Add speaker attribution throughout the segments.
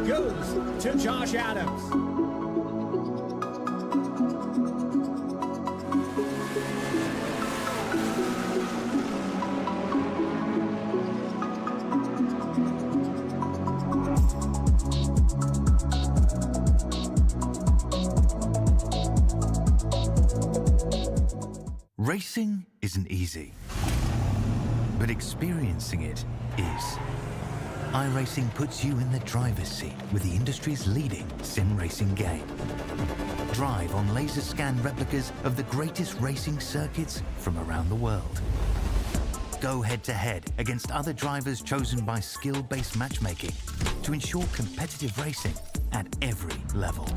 Speaker 1: goes to Josh Adams.
Speaker 2: Racing isn't easy, but experiencing it is. iRacing puts you in the driver's seat with the industry's leading sim racing game. Drive on laser scan replicas of the greatest racing circuits from around the world. Go head-to-head against other drivers chosen by skill-based matchmaking to ensure competitive racing at every level.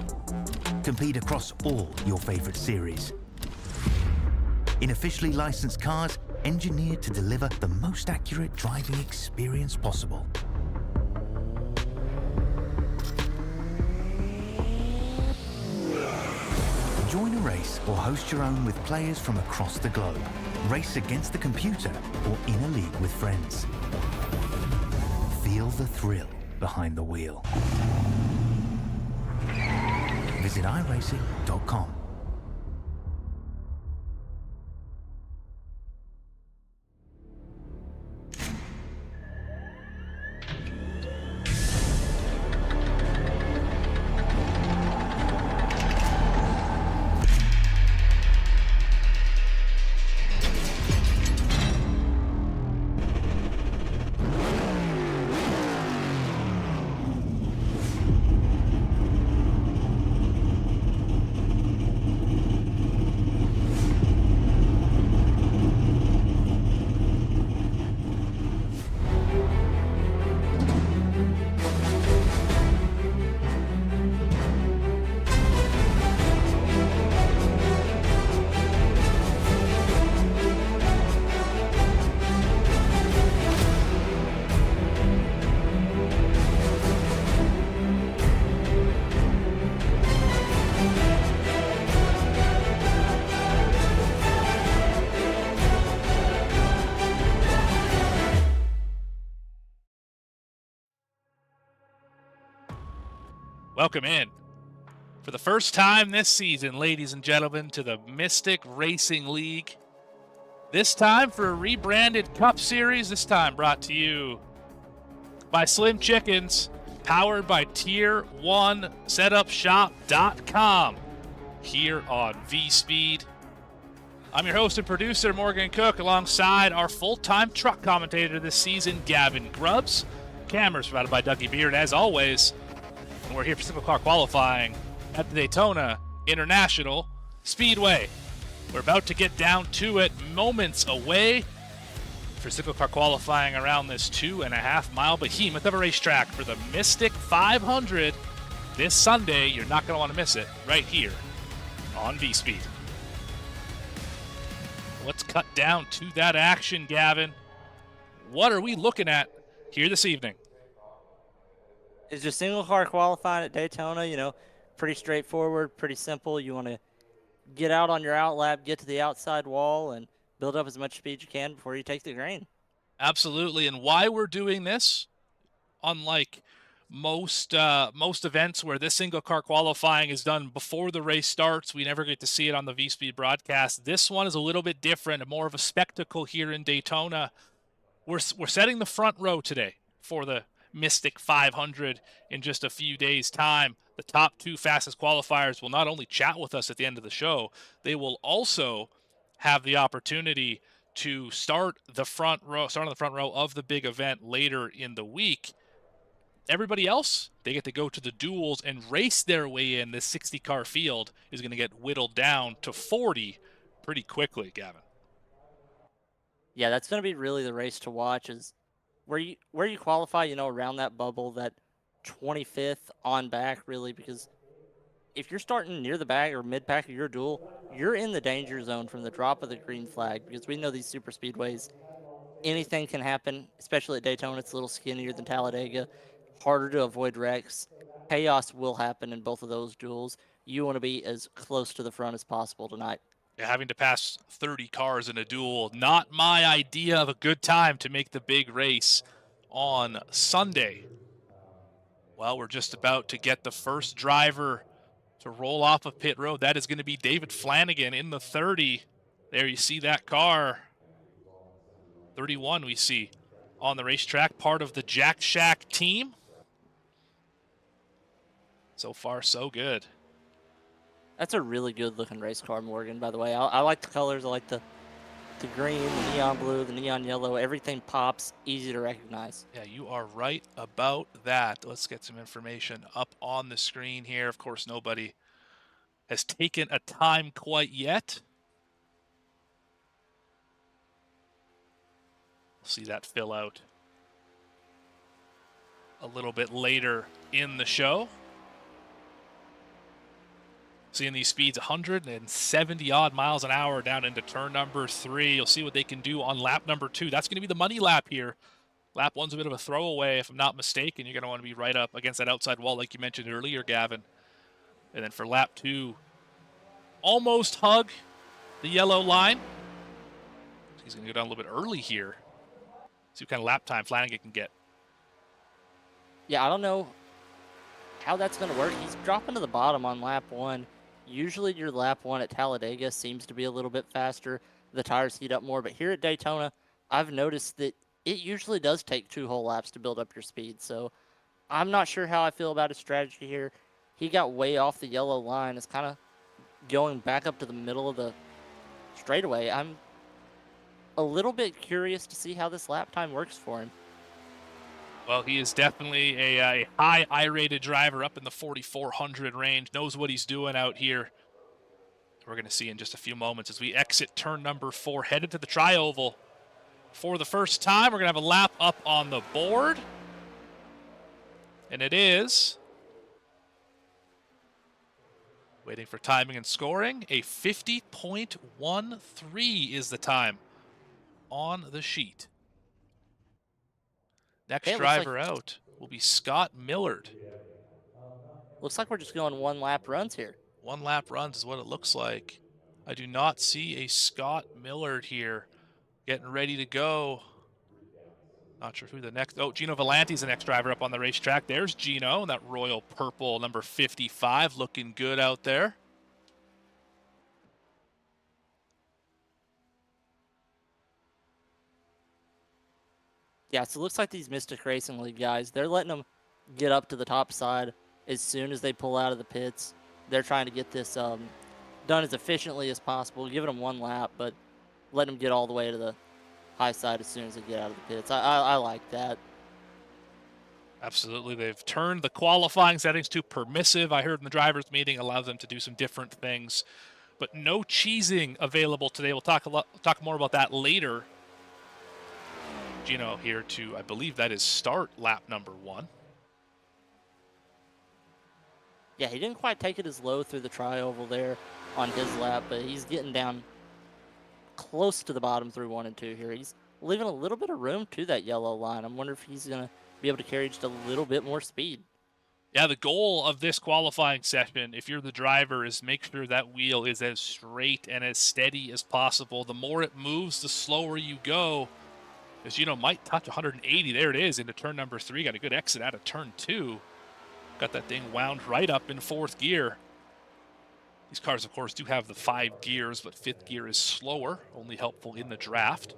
Speaker 2: Compete across all your favorite series in officially licensed cars engineered to deliver the most accurate driving experience possible. Join a race or host your own with players from across the globe. Race against the computer or in a league with friends. Feel the thrill behind the wheel. Visit iRacing.com.
Speaker 3: Welcome in, for the first time this season, ladies and gentlemen, to the Mystic Racing League. This time for a rebranded Cup Series, this time brought to you by Slim Chickens, powered by Tier1 SetupShop.com here on V-Speed. I'm your host and producer, Morgan Cook, alongside our full-time truck commentator this season, Gavin Grubbs. Cameras provided by Dougie Beard, as always. And we're here for single car qualifying at the Daytona International Speedway. We're about to get down to it, moments away for single car qualifying around this 2.5 mile behemoth of a racetrack for the Mystic 500 this Sunday. You're not going to want to miss it right here on V-Speed. Let's cut down to that action, Gavin. What are we looking at here this evening?
Speaker 4: It's just single car qualifying at Daytona, pretty straightforward, pretty simple. You want to get out on your outlap, get to the outside wall, and build up as much speed as you can before you take the green.
Speaker 3: Absolutely. And why we're doing this, unlike most events where this single car qualifying is done before the race starts, we never get to see it on the V-Speed broadcast. This one is a little bit different, more of a spectacle here in Daytona. We're setting the front row today for the Mystic 500 in just a few days' time. The top two fastest qualifiers will not only chat with us at the end of the show, they will also have the opportunity to start on the front row of the big event later in the week. Everybody else, they get to go to the duels and race their way in. This 60-car field is going to get whittled down to 40 pretty quickly, Gavin.
Speaker 4: Yeah, that's going to be really the race to watch, is where you qualify, around that bubble, that 25th on back, really, because if you're starting near the back or mid-pack of your duel, you're in the danger zone from the drop of the green flag, because we know these super speedways, anything can happen, especially at Daytona. It's a little skinnier than Talladega, harder to avoid wrecks. Chaos will happen in both of those duels. You want to be as close to the front as possible tonight.
Speaker 3: Having to pass 30 cars in a duel, not my idea of a good time to make the big race on Sunday. Well, we're just about to get the first driver to roll off of pit road. That is going to be David Flanagan in the 30. There you see that car. 31 we see on the racetrack, part of the Jack Shack team. So far, so good.
Speaker 4: That's a really good looking race car, Morgan, by the way. I like the colors. I like the green, the neon blue, the neon yellow. Everything pops, easy to recognize.
Speaker 3: Yeah, you are right about that. Let's get some information up on the screen here. Of course, nobody has taken a time quite yet. We'll see that fill out a little bit later in the show. Seeing these speeds 170 odd miles an hour down into turn number 3. You'll see what they can do on lap number 2. That's going to be the money lap here. Lap 1's a bit of a throwaway, if I'm not mistaken. You're going to want to be right up against that outside wall like you mentioned earlier, Gavin. And then for lap 2, almost hug the yellow line. He's going to go down a little bit early here. See what kind of lap time Flanagan can get.
Speaker 4: Yeah, I don't know how that's going to work. He's dropping to the bottom on lap 1. Usually your lap 1 at Talladega seems to be a little bit faster. The tires heat up more. But here at Daytona, I've noticed that it usually does take 2 whole laps to build up your speed. So I'm not sure how I feel about his strategy here. He got way off the yellow line. It's kind of going back up to the middle of the straightaway. I'm a little bit curious to see how this lap time works for him.
Speaker 3: Well, he is definitely a high I-rated driver up in the 4,400 range. Knows what he's doing out here. We're going to see in just a few moments as we exit turn number 4, headed to the tri-oval. For the first time, we're going to have a lap up on the board. And it is, waiting for timing and scoring, a 50.13 is the time on the sheet. Next driver out will be Scott Millard.
Speaker 4: Looks like we're just going 1 lap runs here.
Speaker 3: 1 lap runs is what it looks like. I do not see a Scott Millard here getting ready to go. Not sure who the next. Oh, Gino Volanti's the next driver up on the racetrack. There's Gino, that royal purple number 55, looking good out there.
Speaker 4: Yeah, so it looks like these Mystic Racing League guys, they're letting them get up to the top side as soon as they pull out of the pits. They're trying to get this done as efficiently as possible, giving them 1 lap, but letting them get all the way to the high side as soon as they get out of the pits. I like that.
Speaker 3: Absolutely. They've turned the qualifying settings to permissive. I heard in the drivers' meeting allows them to do some different things, but no cheesing available today. We'll talk more about that later. Gino here to, I believe that is start lap number 1.
Speaker 4: Yeah, he didn't quite take it as low through the tri-oval there on his lap, but he's getting down close to the bottom through 1 and 2 here. He's leaving a little bit of room to that yellow line. I'm wondering if he's going to be able to carry just a little bit more speed.
Speaker 3: Yeah, the goal of this qualifying session, if you're the driver, is make sure that wheel is as straight and as steady as possible. The more it moves, the slower you go. As you know, might touch 180. There it is into turn number 3. Got a good exit out of turn 2. Got that thing wound right up in 4th gear. These cars, of course, do have the 5 gears, but 5th gear is slower, only helpful in the draft.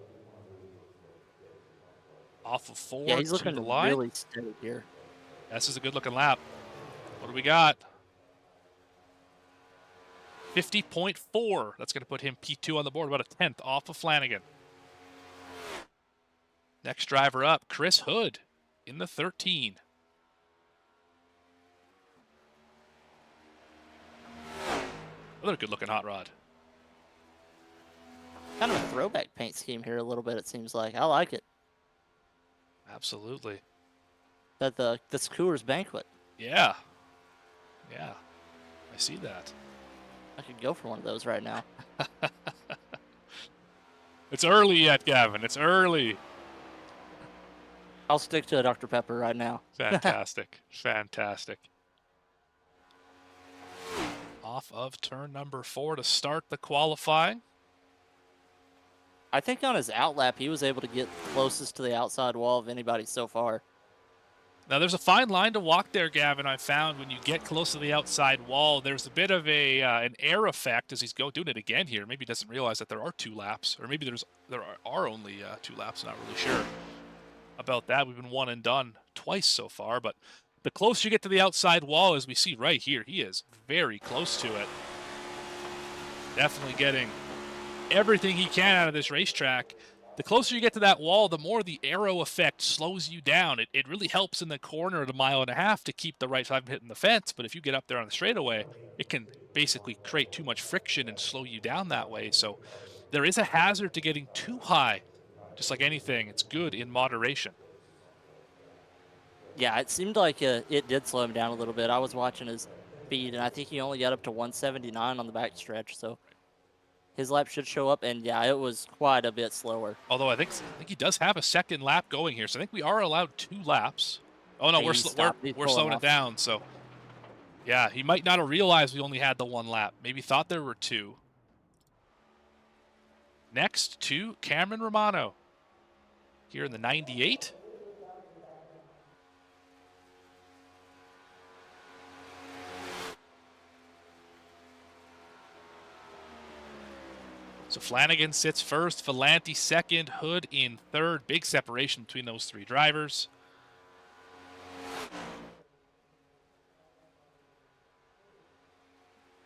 Speaker 3: Off of 4
Speaker 4: yeah, he's
Speaker 3: to
Speaker 4: looking
Speaker 3: the line.
Speaker 4: really steady here.
Speaker 3: This is a good-looking lap. What do we got? 50.4. That's going to put him P2 on the board, about a 10th off of Flanagan. Next driver up, Chris Hood in the 13. Another good-looking hot rod.
Speaker 4: Kind of a throwback paint scheme here a little bit, it seems like. I like it.
Speaker 3: Absolutely.
Speaker 4: That the Coors Banquet.
Speaker 3: Yeah. Yeah. I see that.
Speaker 4: I could go for one of those right now.
Speaker 3: It's early yet, Gavin. It's early.
Speaker 4: I'll stick to a Dr. Pepper right now.
Speaker 3: Fantastic. Fantastic. Off of turn number 4 to start the qualifying.
Speaker 4: I think on his outlap, he was able to get closest to the outside wall of anybody so far.
Speaker 3: Now, there's a fine line to walk there, Gavin. I found when you get close to the outside wall, there's a bit of an air effect as he's doing it again here. Maybe he doesn't realize that there are 2 laps, or maybe there are only 2 laps. Not really sure about that. We've been one and done twice so far, but the closer you get to the outside wall, as we see right here, he is very close to it. Definitely getting everything he can out of this racetrack. The closer you get to that wall, the more the aero effect slows you down. It really helps in the corner at 1.5 miles to keep the right side from hitting the fence, but if you get up there on the straightaway, it can basically create too much friction and slow you down that way. So there is a hazard to getting too high. Just like anything, it's good in moderation.
Speaker 4: Yeah, it seemed like it did slow him down a little bit. I was watching his speed, and I think he only got up to 179 on the back stretch, so his lap should show up, and yeah, it was quite a bit slower.
Speaker 3: Although I think he does have a second lap going here, so I think we are allowed 2 laps. Oh no, we're slowing it down. So yeah, he might not have realized we only had the 1 lap. Maybe thought there were 2. Next to Cameron Romano here in the 98. So Flanagan sits first, Valenti second, Hood in third. Big separation between those 3 drivers.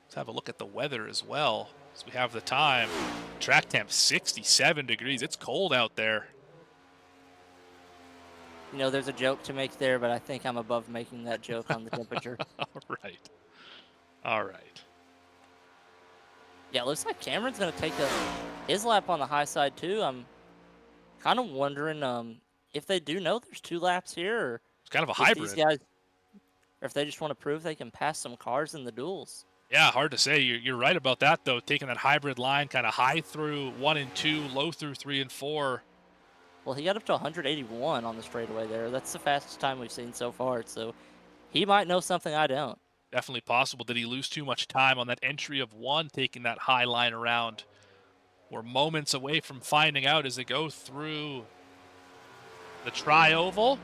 Speaker 3: Let's have a look at the weather as well, as we have the time. Track temp 67 degrees. It's cold out there.
Speaker 4: You know, there's a joke to make there, but I think I'm above making that joke on the temperature.
Speaker 3: All right. All right.
Speaker 4: Yeah, it looks like Cameron's going to take his lap on the high side, too. I'm kind of wondering if they do know there's 2 laps here. Or
Speaker 3: it's kind of a
Speaker 4: if
Speaker 3: hybrid.
Speaker 4: These guys, or if they just want to prove they can pass some cars in the duels.
Speaker 3: Yeah, hard to say. You're right about that, though. Taking that hybrid line, kind of high through 1 and 2, low through 3 and 4.
Speaker 4: Well, he got up to 181 on the straightaway there. That's the fastest time we've seen so far, so he might know something I don't.
Speaker 3: Definitely possible. Did he lose too much time on that entry of 1, taking that high line around? We're moments away from finding out as they go through the tri-oval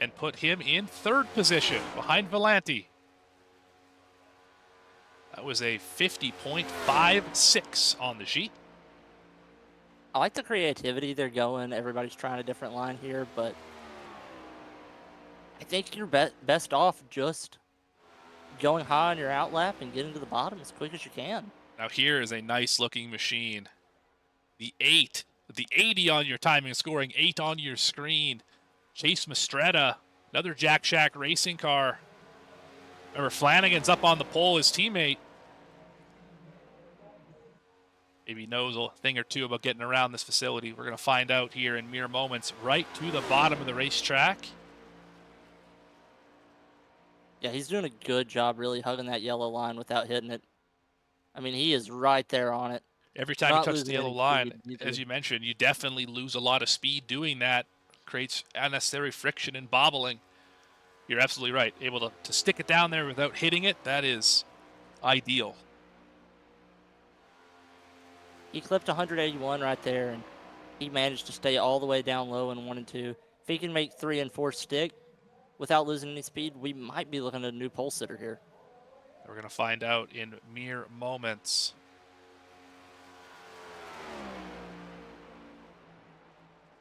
Speaker 3: and put him in 3rd position behind Valenti. That was a 50.56 on the sheet.
Speaker 4: I like the creativity they're going. Everybody's trying a different line here, but I think you're best off just going high on your out lap and getting to the bottom as quick as you can.
Speaker 3: Now here is a nice looking machine. The 8, the 80 on your timing scoring, 8 on your screen. Chase Mastretta, another Jack Shack racing car. Remember, Flanagan's up on the pole, his teammate. Maybe knows a thing or 2 about getting around this facility. We're going to find out here in mere moments. Right to the bottom of the racetrack.
Speaker 4: Yeah, he's doing a good job really hugging that yellow line without hitting it. I mean, he is right there on it.
Speaker 3: Every time you touch the yellow line, as you mentioned, you definitely lose a lot of speed doing that. Creates unnecessary friction and bobbling. You're absolutely right. Able to stick it down there without hitting it, that is ideal.
Speaker 4: He clipped 181 right there, and he managed to stay all the way down low in 1 and 2. If he can make 3 and 4 stick without losing any speed, we might be looking at a new pole sitter here.
Speaker 3: We're going to find out in mere moments.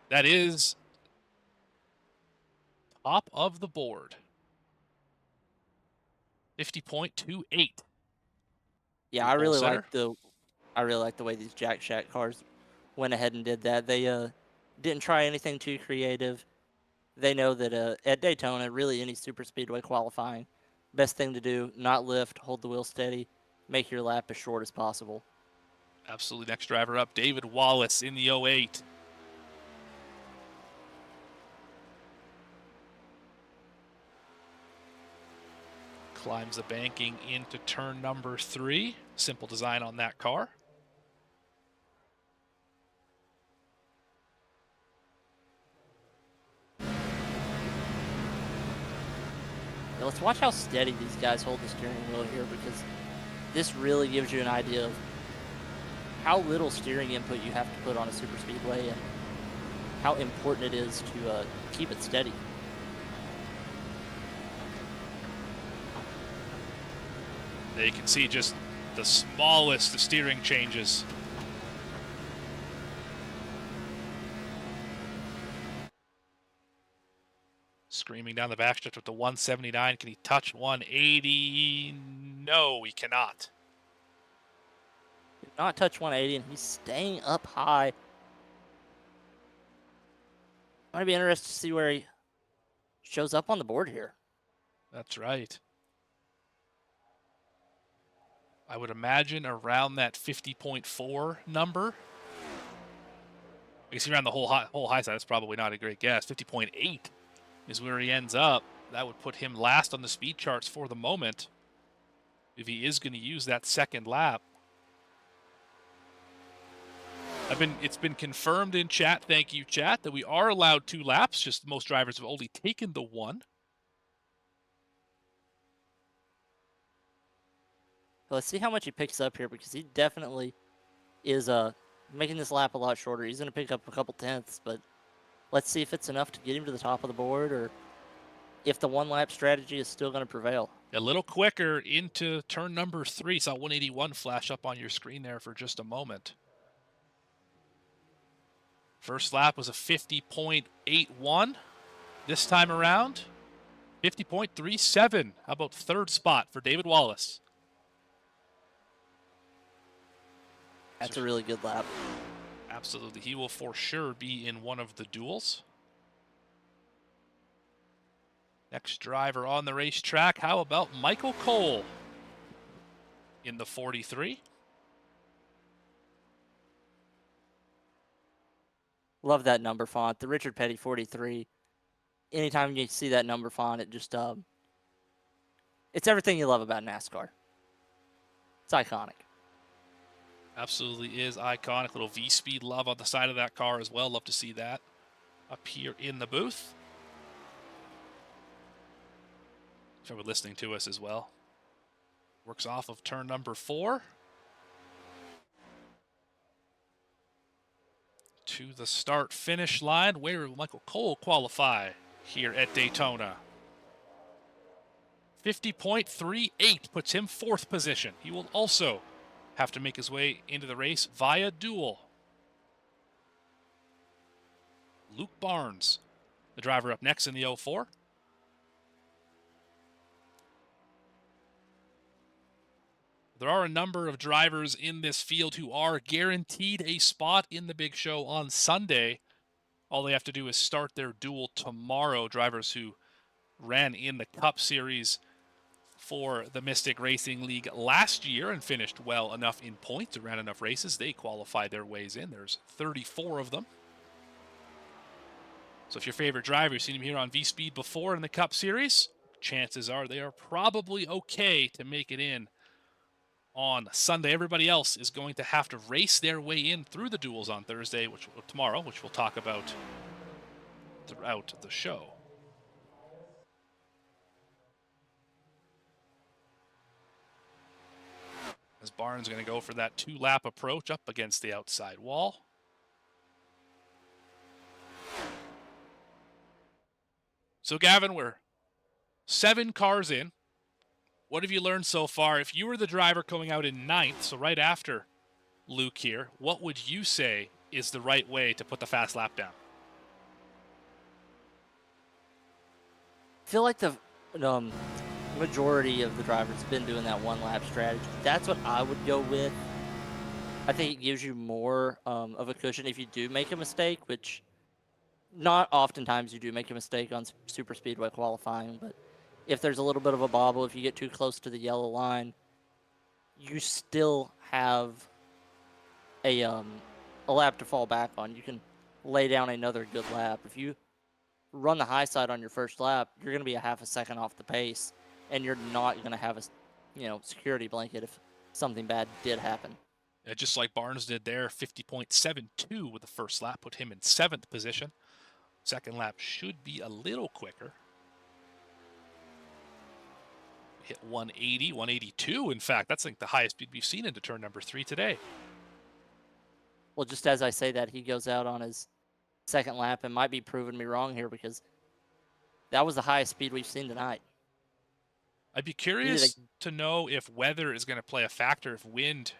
Speaker 3: That is top of the board. 50.28.
Speaker 4: Yeah, I really like the way these Jack Shack cars went ahead and did that. They didn't try anything too creative. They know that at Daytona, really any super speedway qualifying, best thing to do, not lift, hold the wheel steady, make your lap as short as possible.
Speaker 3: Absolutely. Next driver up, David Wallace in the 08. Climbs the banking into turn number 3. Simple design on that car.
Speaker 4: Now let's watch how steady these guys hold the steering wheel here, because this really gives you an idea of how little steering input you have to put on a super speedway and how important it is to keep it steady.
Speaker 3: There you can see just the smallest of steering changes. Screaming down the backstretch with the 179. Can he touch 180? No, he cannot.
Speaker 4: Did not touch 180, and he's staying up high. Might be interested to see where he shows up on the board here.
Speaker 3: That's right. I would imagine around that 50.4 number. I guess around the whole high side, that's probably not a great guess. 50.8 is where he ends up. That would put him last on the speed charts for the moment if he is going to use that second lap. It's been confirmed in chat, thank you chat, that we are allowed 2 laps, just most drivers have only taken the 1.
Speaker 4: Let's see how much he picks up here, because he definitely is making this lap a lot shorter. He's going to pick up a couple tenths, but let's see if it's enough to get him to the top of the board, or if the 1-lap strategy is still going to prevail.
Speaker 3: A little quicker into turn number 3. Saw 181 flash up on your screen there for just a moment. First lap was a 50.81. This time around, 50.37. How about third spot for David Wallace?
Speaker 4: That's a really good lap.
Speaker 3: Absolutely. He will for sure be in one of the duels. Next driver on the racetrack, how about Michael Cole in the 43?
Speaker 4: Love that number font. The Richard Petty 43. Anytime you see that number font, it just, it's everything you love about NASCAR. It's iconic.
Speaker 3: Absolutely is iconic. Little V-Speed love on the side of that car as well. Love to see that up here in the booth. If you're listening to us as well. Works off of turn number 4. To the start-finish line. Where will Michael Cole qualify here at Daytona? 50.38 puts him 4th position. He will also have to make his way into the race via duel. Luke Barnes, the driver up next in the 04. There are a number of drivers in this field who are guaranteed a spot in the big show on Sunday. All they have to do is start their duel tomorrow. Drivers who ran in the Cup Series for the Mystic Racing League last year and finished well enough in points and ran enough races. They qualified their ways in. There's 34 of them. So if your favorite driver, you've seen him here on V-Speed before in the Cup Series, chances are they are probably okay to make it in on Sunday. Everybody else is going to have to race their way in through the duels on Thursday, tomorrow, which we'll talk about throughout the show. As Barnes going to go for that 2-lap approach up against the outside wall. So Gavin, we're 7 cars in. What have you learned so far? If you were the driver going out in 9th, so right after Luke here, what would you say is the right way to put the fast lap down?
Speaker 4: I feel like the majority of the drivers have been doing that 1-lap strategy. That's what I would go with. I think it gives you more of a cushion if you do make a mistake, which not oftentimes you do make a mistake on super speedway qualifying, but if there's a little bit of a bobble, if you get too close to the yellow line, you still have a lap to fall back on. You can lay down another good lap. If you run the high side on your first lap, you're going to be a half a second off the pace, and you're not going to have a security blanket if something bad did happen.
Speaker 3: Yeah, just like Barnes did there, 50.72 with the first lap, put him in 7th position. Second lap should be a little quicker. Hit 180, 182. In fact, that's like the highest speed we've seen into turn number 3 today.
Speaker 4: Well, just as I say that, he goes out on his second lap and might be proving me wrong here, because that was the highest speed we've seen tonight.
Speaker 3: I'd be curious to know if weather is going to play a factor, if wind,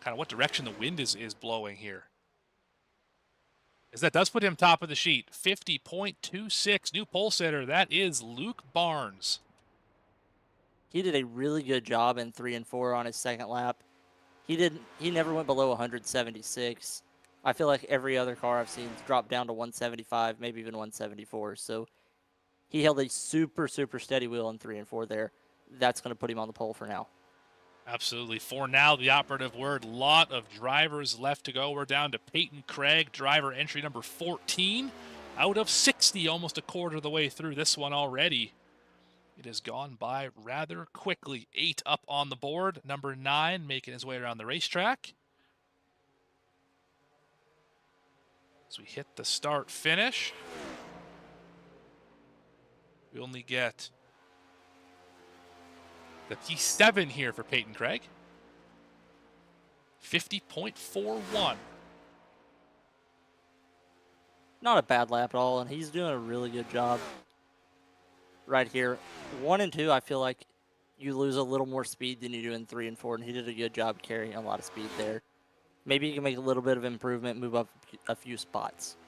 Speaker 3: kind of what direction the wind is blowing here. As that does put him top of the sheet. 50.26, new pole sitter. That is Luke Barnes.
Speaker 4: He did a really good job in 3 and 4 on his second lap. He never went below 176. I feel like every other car I've seen dropped down to 175, maybe even 174. So he held a super, super steady wheel in 3 and 4 there. That's going to put him on the pole for now.
Speaker 3: Absolutely. For now, the operative word, lot of drivers left to go. We're down to Peyton Craig, driver entry number 14, out of 60, almost a quarter of the way through this one already. It has gone by rather quickly. 8 up on the board. Number 9 making his way around the racetrack. As we hit the start finish, we only get the P7 here for Peyton Craig. 50.41.
Speaker 4: Not a bad lap at all, and he's doing a really good job right here. 1 and 2, I feel like you lose a little more speed than you do in 3 and 4, and he did a good job carrying a lot of speed there. Maybe you can make a little bit of improvement, move up a few spots.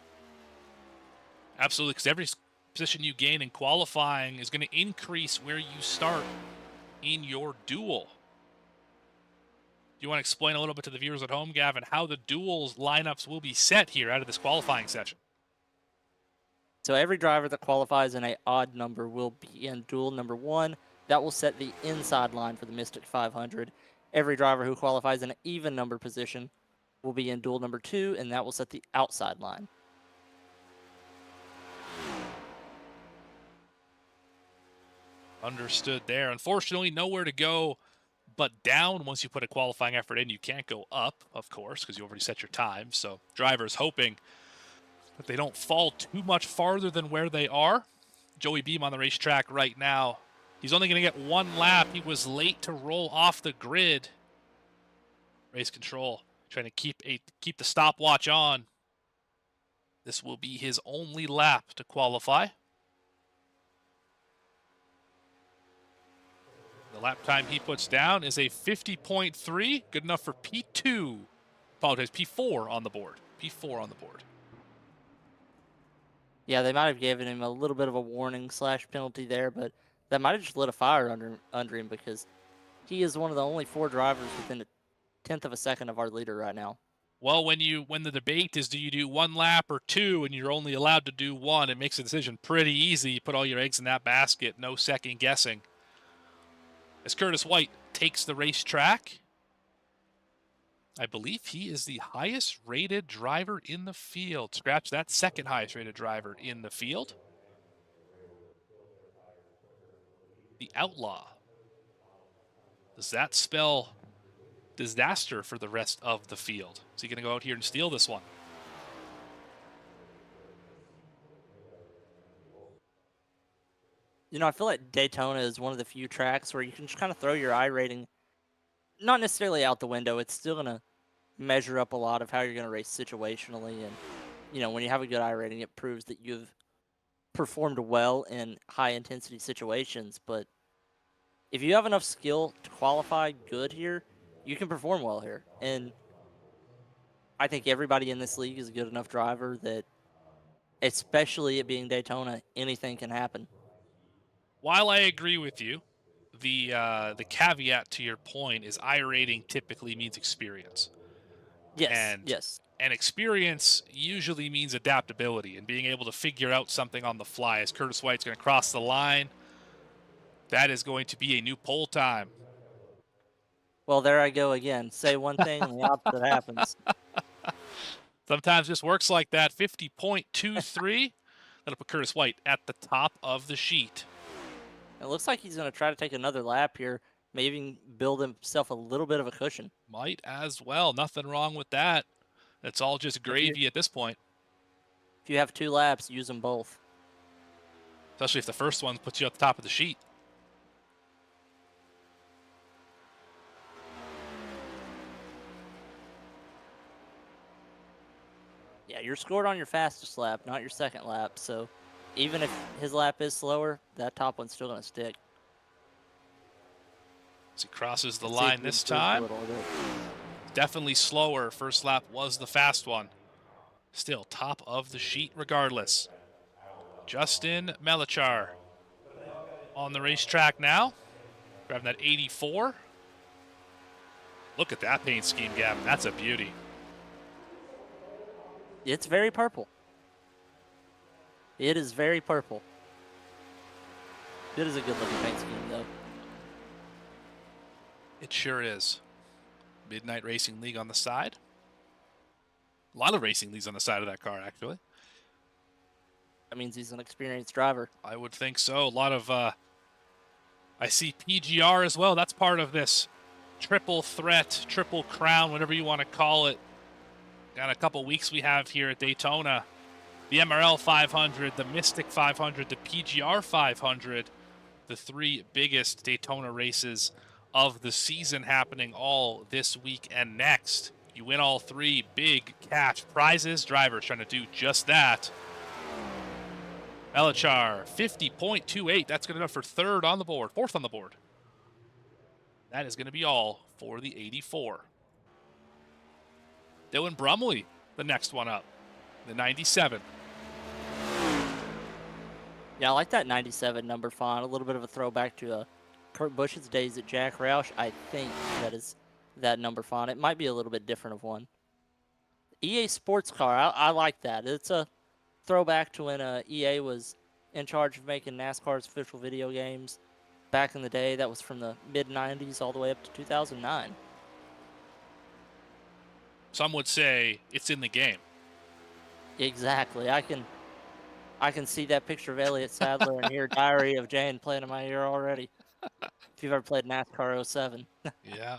Speaker 3: Absolutely, because every position you gain in qualifying is going to increase where you start in your duel. Do you want to explain a little bit to the viewers at home, Gavin, how the duels lineups will be set here out of this qualifying session?
Speaker 4: So every driver that qualifies in an odd number will be in duel number 1. That will set the inside line for the Mystic 500. Every driver who qualifies in an even number position will be in duel number 2, and that will set the outside line.
Speaker 3: Understood there. Unfortunately, nowhere to go but down once you put a qualifying effort in. You can't go up, of course, because you already set your time. So drivers hoping that they don't fall too much farther than where they are. Joey Beam on the racetrack right now. He's only going to get 1 lap. He was late to roll off the grid. Race control trying to keep the stopwatch on. This will be his only lap to qualify. The lap time he puts down is a 50.3, good enough for P2. Apologize, P4 on the board. P4 on the board.
Speaker 4: Yeah, they might have given him a little bit of a warning / penalty there, but that might have just lit a fire under him because he is one of the only 4 drivers within a 10th of a second of our leader right now.
Speaker 3: Well, when the debate is do you do 1 lap or 2 and you're only allowed to do 1, it makes the decision pretty easy. You put all your eggs in that basket, no second guessing. As Curtis White takes the racetrack, I believe he is the highest rated driver in the field. Scratch that, second highest rated driver in the field. The Outlaw. Does that spell disaster for the rest of the field? Is he going to go out here and steal this one?
Speaker 4: You know, I feel like Daytona is one of the few tracks where you can just kind of throw your iRating, not necessarily out the window. It's still going to measure up a lot of how you're going to race situationally. And, you know, when you have a good iRating, it proves that you've performed well in high-intensity situations. But if you have enough skill to qualify good here, you can perform well here. And I think everybody in this league is a good enough driver that, especially it being Daytona, anything can happen.
Speaker 3: While I agree with you, the caveat to your point is iRating typically means experience.
Speaker 4: Yes.
Speaker 3: And experience usually means adaptability and being able to figure out something on the fly. As Curtis White's going to cross the line, that is going to be a new pole time.
Speaker 4: Well, there I go again. Say one thing and the opposite happens.
Speaker 3: Sometimes just works like that. 50.23. That'll put Curtis White at the top of the sheet.
Speaker 4: It looks like he's going to try to take another lap here, maybe even build himself a little bit of a cushion.
Speaker 3: Might as well. Nothing wrong with that. It's all just gravy at this point.
Speaker 4: If you have 2 laps, use them both.
Speaker 3: Especially if the first one puts you at the top of the sheet.
Speaker 4: Yeah, you're scored on your fastest lap, not your second lap. So even if his lap is slower, that top one's still going to stick.
Speaker 3: As he crosses the
Speaker 4: Let's see if
Speaker 3: line
Speaker 4: he
Speaker 3: this
Speaker 4: improves a
Speaker 3: time.
Speaker 4: little bit.
Speaker 3: Definitely slower. First lap was the fast one. Still top of the sheet regardless. Justin Melachar on the racetrack now. Grabbing that 84. Look at that paint scheme, Gavin. That's a beauty.
Speaker 4: It's very purple. It is very purple. It is a good looking paint scheme, though.
Speaker 3: It sure is. Midnight Racing League on the side. A lot of racing leagues on the side of that car, actually.
Speaker 4: That means he's an experienced driver.
Speaker 3: I would think so. A lot of, I see PGR as well. That's part of this triple threat, triple crown, whatever you want to call it. Got a couple weeks we have here at Daytona. The MRL 500, the Mystic 500, the PGR 500. The three biggest Daytona races of the season happening all this week and next. You win all three, big cash prizes. Drivers trying to do just that. Melachar, 50.28. That's good enough for third on the board, fourth on the board. That is going to be all for the 84. Dylan Brumley, the next one up, the 97.
Speaker 4: Yeah, I like that 97 number font. A little bit of a throwback to Kurt Busch's days at Jack Roush. I think that is that number font. It might be a little bit different of one. EA Sports Car, I like that. It's a throwback to when EA was in charge of making NASCAR's official video games back in the day. That was from the mid-90s all the way up to 2009.
Speaker 3: Some would say it's in the game.
Speaker 4: Exactly. I can see that picture of Elliott Sadler and hear Diary of Jane playing in my ear already. If you've ever played NASCAR 07.
Speaker 3: Yeah.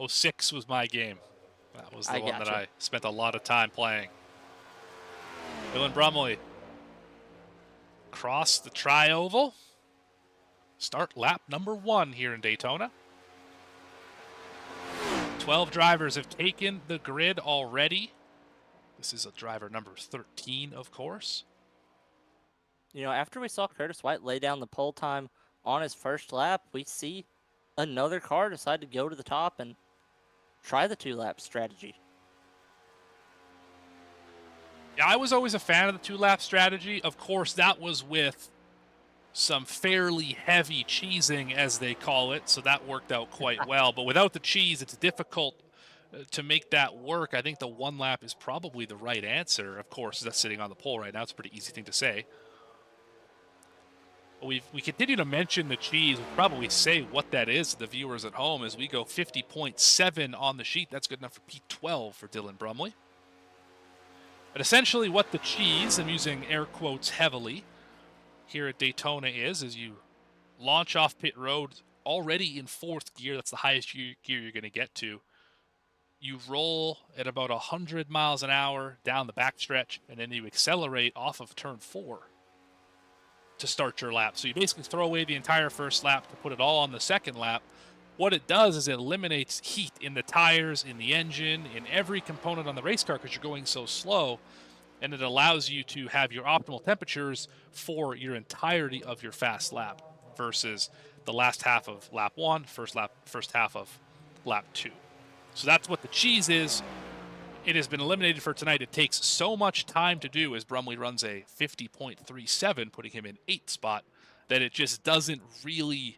Speaker 3: 06 was my game. That was the one that
Speaker 4: gotcha.
Speaker 3: I spent a lot of time playing. Dylan Brumley. Cross the tri-oval. Start lap number 1 here in Daytona. 12 drivers have taken the grid already. This is a driver number 13, of course.
Speaker 4: You know, after we saw Curtis White lay down the pole time on his first lap, we see another car decide to go to the top and try the 2-lap strategy.
Speaker 3: Yeah, I was always a fan of the 2-lap strategy. Of course, that was with some fairly heavy cheesing, as they call it, so that worked out quite well. But without the cheese, it's difficult to make that work. I think the 1 lap is probably the right answer. Of course, that's sitting on the pole right now. It's a pretty easy thing to say. We continue to mention the cheese. We'll probably say what that is to the viewers at home as we go 50.7 on the sheet. That's good enough for P12 for Dylan Brumley. But essentially what the cheese, I'm using air quotes heavily, here at Daytona is you launch off pit road already in 4th gear. That's the highest gear you're going to get to. You roll at about 100 miles an hour down the backstretch, and then you accelerate off of turn 4 to start your lap. So you basically throw away the entire first lap to put it all on the second lap. What it does is it eliminates heat in the tires, in the engine, in every component on the race car because you're going so slow, and it allows you to have your optimal temperatures for your entirety of your fast lap versus the last half of lap 1, first half of lap 2. So that's what the cheese is. It has been eliminated for tonight. It takes so much time to do as Brumley runs a 50.37, putting him in 8th spot, that it just doesn't really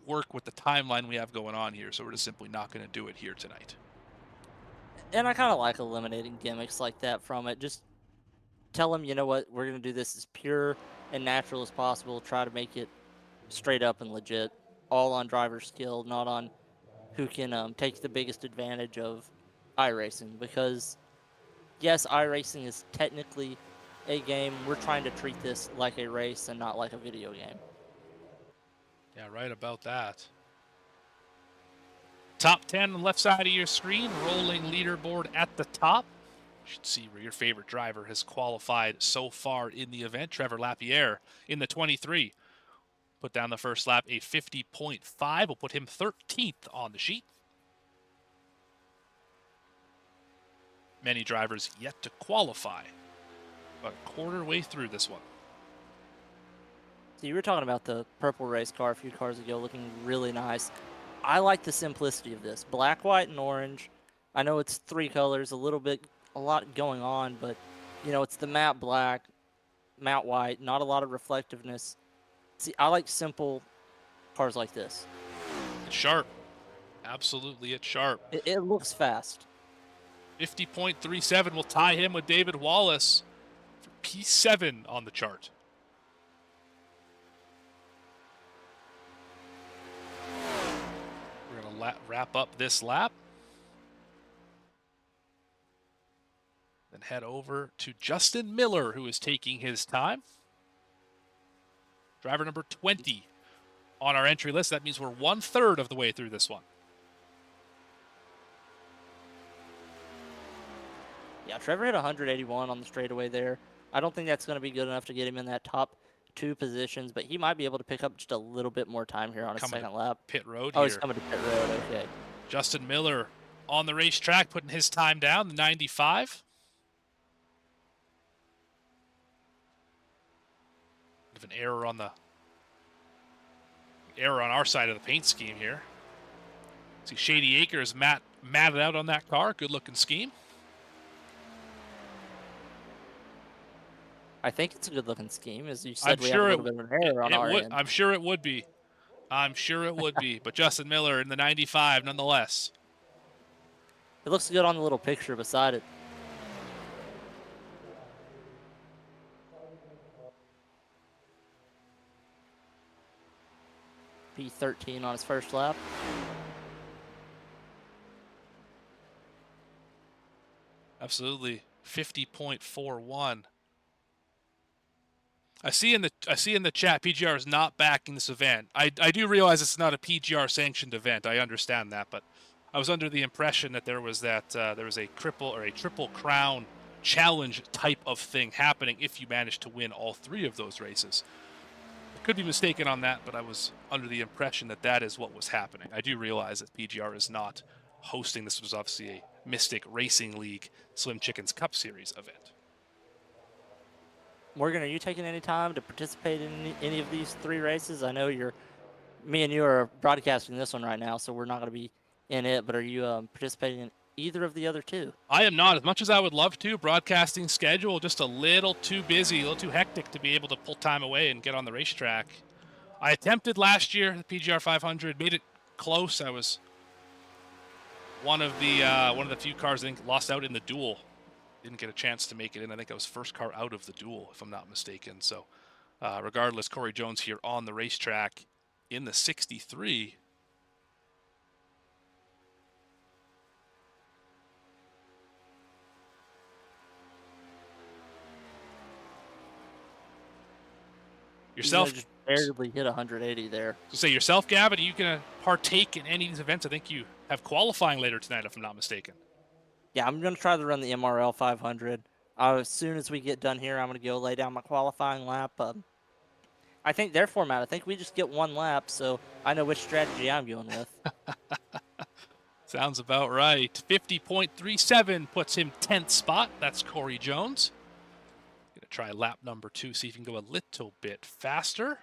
Speaker 3: work with the timeline we have going on here. So we're just simply not going to do it here tonight.
Speaker 4: And I kind of like eliminating gimmicks like that from it. Just tell them, you know what, we're going to do this as pure and natural as possible. Try to make it straight up and legit. All on driver skill, not on who can take the biggest advantage of iRacing, because yes, iRacing is technically a game. We're trying to treat this like a race and not like a video game.
Speaker 3: Yeah, right about that. Top 10 on the left side of your screen, rolling leaderboard at the top. You should see where your favorite driver has qualified so far in the event. Trevor Lapierre in the 23. Put down the first lap, a 50.5. Will put him 13th on the sheet. Many drivers yet to qualify. About a quarter way through this one.
Speaker 4: So you were talking about the purple race car a few cars ago looking really nice. I like the simplicity of this. Black, white, and orange. I know it's 3 colors, a lot going on, but, you know, it's the matte black, matte white, not a lot of reflectiveness. See, I like simple cars like this.
Speaker 3: It's sharp. Absolutely, it's sharp.
Speaker 4: It looks fast.
Speaker 3: 50.37 will tie him with David Wallace for P7 on the chart. We're going to wrap up this lap. Then head over to Justin Miller, who is taking his time. Driver number 20 on our entry list. That means we're 1/3 of the way through this one.
Speaker 4: Yeah, Trevor hit 181 on the straightaway there. I don't think that's going to be good enough to get him in that top 2 positions, but he might be able to pick up just a little bit more time here on his second lap.
Speaker 3: Pit road
Speaker 4: Oh,
Speaker 3: here.
Speaker 4: he's coming to pit road, okay.
Speaker 3: Justin Miller on the racetrack, putting his time down, the 95. Bit of an error on our side of the paint scheme here. See Shady Acres matted out on that car. Good looking scheme.
Speaker 4: I think it's a good-looking scheme, as you said. We have a little bit of an error on our end.
Speaker 3: I'm sure it would be. But Justin Miller in the 95 nonetheless.
Speaker 4: It looks good on the little picture beside it. P13 on his first lap.
Speaker 3: Absolutely. 50.41. I see in the chat PGR is not backing this event. I do realize it's not a PGR sanctioned event. I understand that, but I was under the impression that there was a triple crown challenge type of thing happening if you managed to win all 3 of those races. I could be mistaken on that, but I was under the impression that that is what was happening. I do realize that PGR is not hosting. This was obviously a Mystic Racing League Slim Chickens Cup Series event.
Speaker 4: Morgan, are you taking any time to participate in any of these 3 races? I know me and you are broadcasting this one right now, so we're not going to be in it, but are you participating in either of the other 2?
Speaker 3: I am not. As much as I would love to, broadcasting schedule just a little too busy, a little too hectic to be able to pull time away and get on the racetrack. I attempted last year, the PGR 500, made it close. I was one of the few cars I think lost out in the duel. Didn't get a chance to make it in. I think I was first car out of the duel, if I'm not mistaken. So regardless, Corey Jones here on the racetrack in the 63. Yourself,
Speaker 4: just barely hit 180 there.
Speaker 3: So say yourself, Gavin, are you going to partake in any of these events? I think you have qualifying later tonight, if I'm not mistaken.
Speaker 4: Yeah, I'm going to try to run the MRL 500. As soon as we get done here, I'm going to go lay down my qualifying lap. I think their format, I think we just get 1 lap, so I know which strategy I'm going with.
Speaker 3: Sounds about right. 50.37 puts him 10th spot. That's Corey Jones. Going to try lap number 2, see if he can go a little bit faster.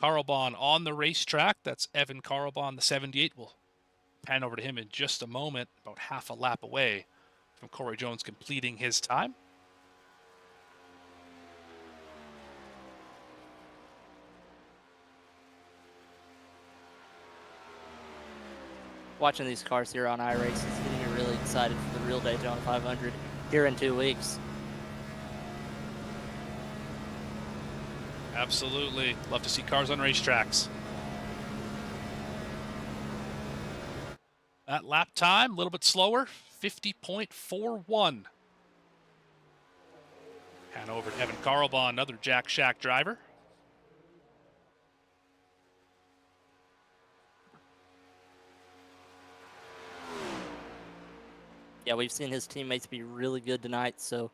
Speaker 3: Carlbahn on the racetrack. That's Evan Carlbahn, the 78. We'll pan over to him in just a moment, about half a lap away from Corey Jones completing his time.
Speaker 4: Watching these cars here on iRace is getting me really excited for the real Daytona 500 here in 2 weeks.
Speaker 3: Absolutely. Love to see cars on racetracks. That lap time, a little bit slower, 50.41. Hand over to Evan Carlbahn, another Jack Shack driver.
Speaker 4: Yeah, we've seen his teammates be really good tonight, so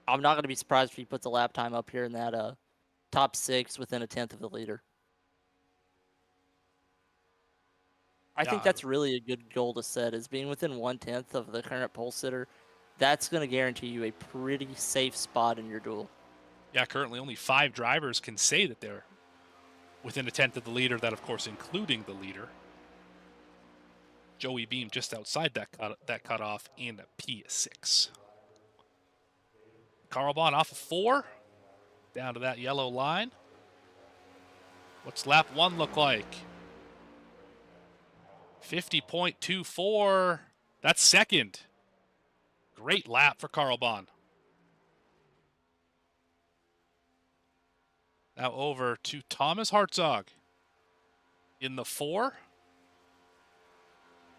Speaker 4: I'm not going to be surprised if he puts a lap time up here in that top 6 within a 10th of the leader. I think that's really a good goal to set, is being within 1/10 of the current pole sitter. That's going to guarantee you a pretty safe spot in your duel.
Speaker 3: Yeah, currently only 5 drivers can say that they're within a tenth of the leader. That, of course, including the leader. Joey Beam just outside that cutoff in P6. Carl Bond off of 4, down to that yellow line. What's lap 1 look like? 50.24. That's second. Great lap for Carl Bond. Now over to Thomas Hartzog in the 4.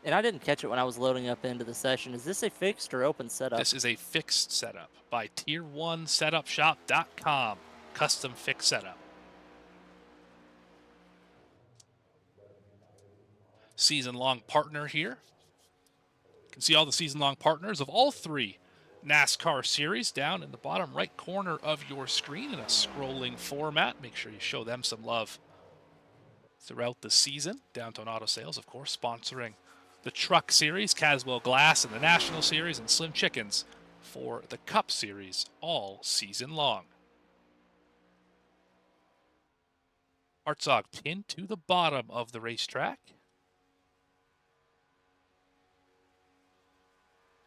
Speaker 4: And I didn't catch it when I was loading up into the session. Is this a fixed or open setup?
Speaker 3: This is a fixed setup by Tier1setupshop.com. Custom fixed setup. Season-long partner here. You can see all the season-long partners of all 3 NASCAR series down in the bottom right corner of your screen in a scrolling format. Make sure you show them some love throughout the season. Downtown Auto Sales, of course, sponsoring the Truck Series, Caswell Glass in the National Series, and Slim Chickens for the Cup Series all season long. Hartzog pinned to the bottom of the racetrack.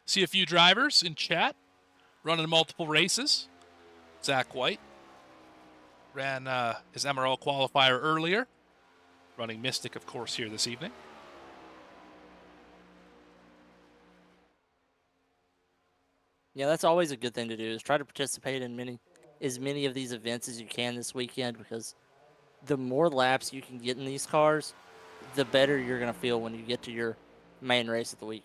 Speaker 3: See a few drivers in chat running multiple races. Zach White ran his MRL qualifier earlier. Running Mystic, of course, here this evening.
Speaker 4: Yeah, that's always a good thing to do, is try to participate in as many of these events as you can this weekend, because the more laps you can get in these cars, the better you're going to feel when you get to your main race of the week.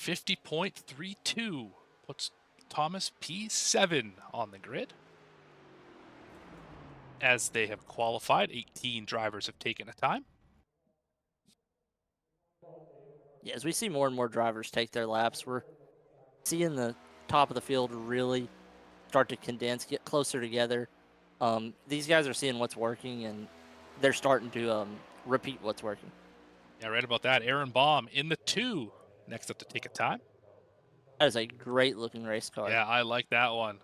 Speaker 3: 50.32 puts Thomas P7 on the grid. As they have qualified, 18 drivers have taken a time.
Speaker 4: Yeah, as we see more and more drivers take their laps, we're seeing the top of the field really start to condense, get closer together. These guys are seeing what's working, and they're starting to repeat what's working.
Speaker 3: Yeah, right about that. Aaron Baum in the 2, next up to take a time.
Speaker 4: That is a great-looking race car.
Speaker 3: Yeah, I like that one.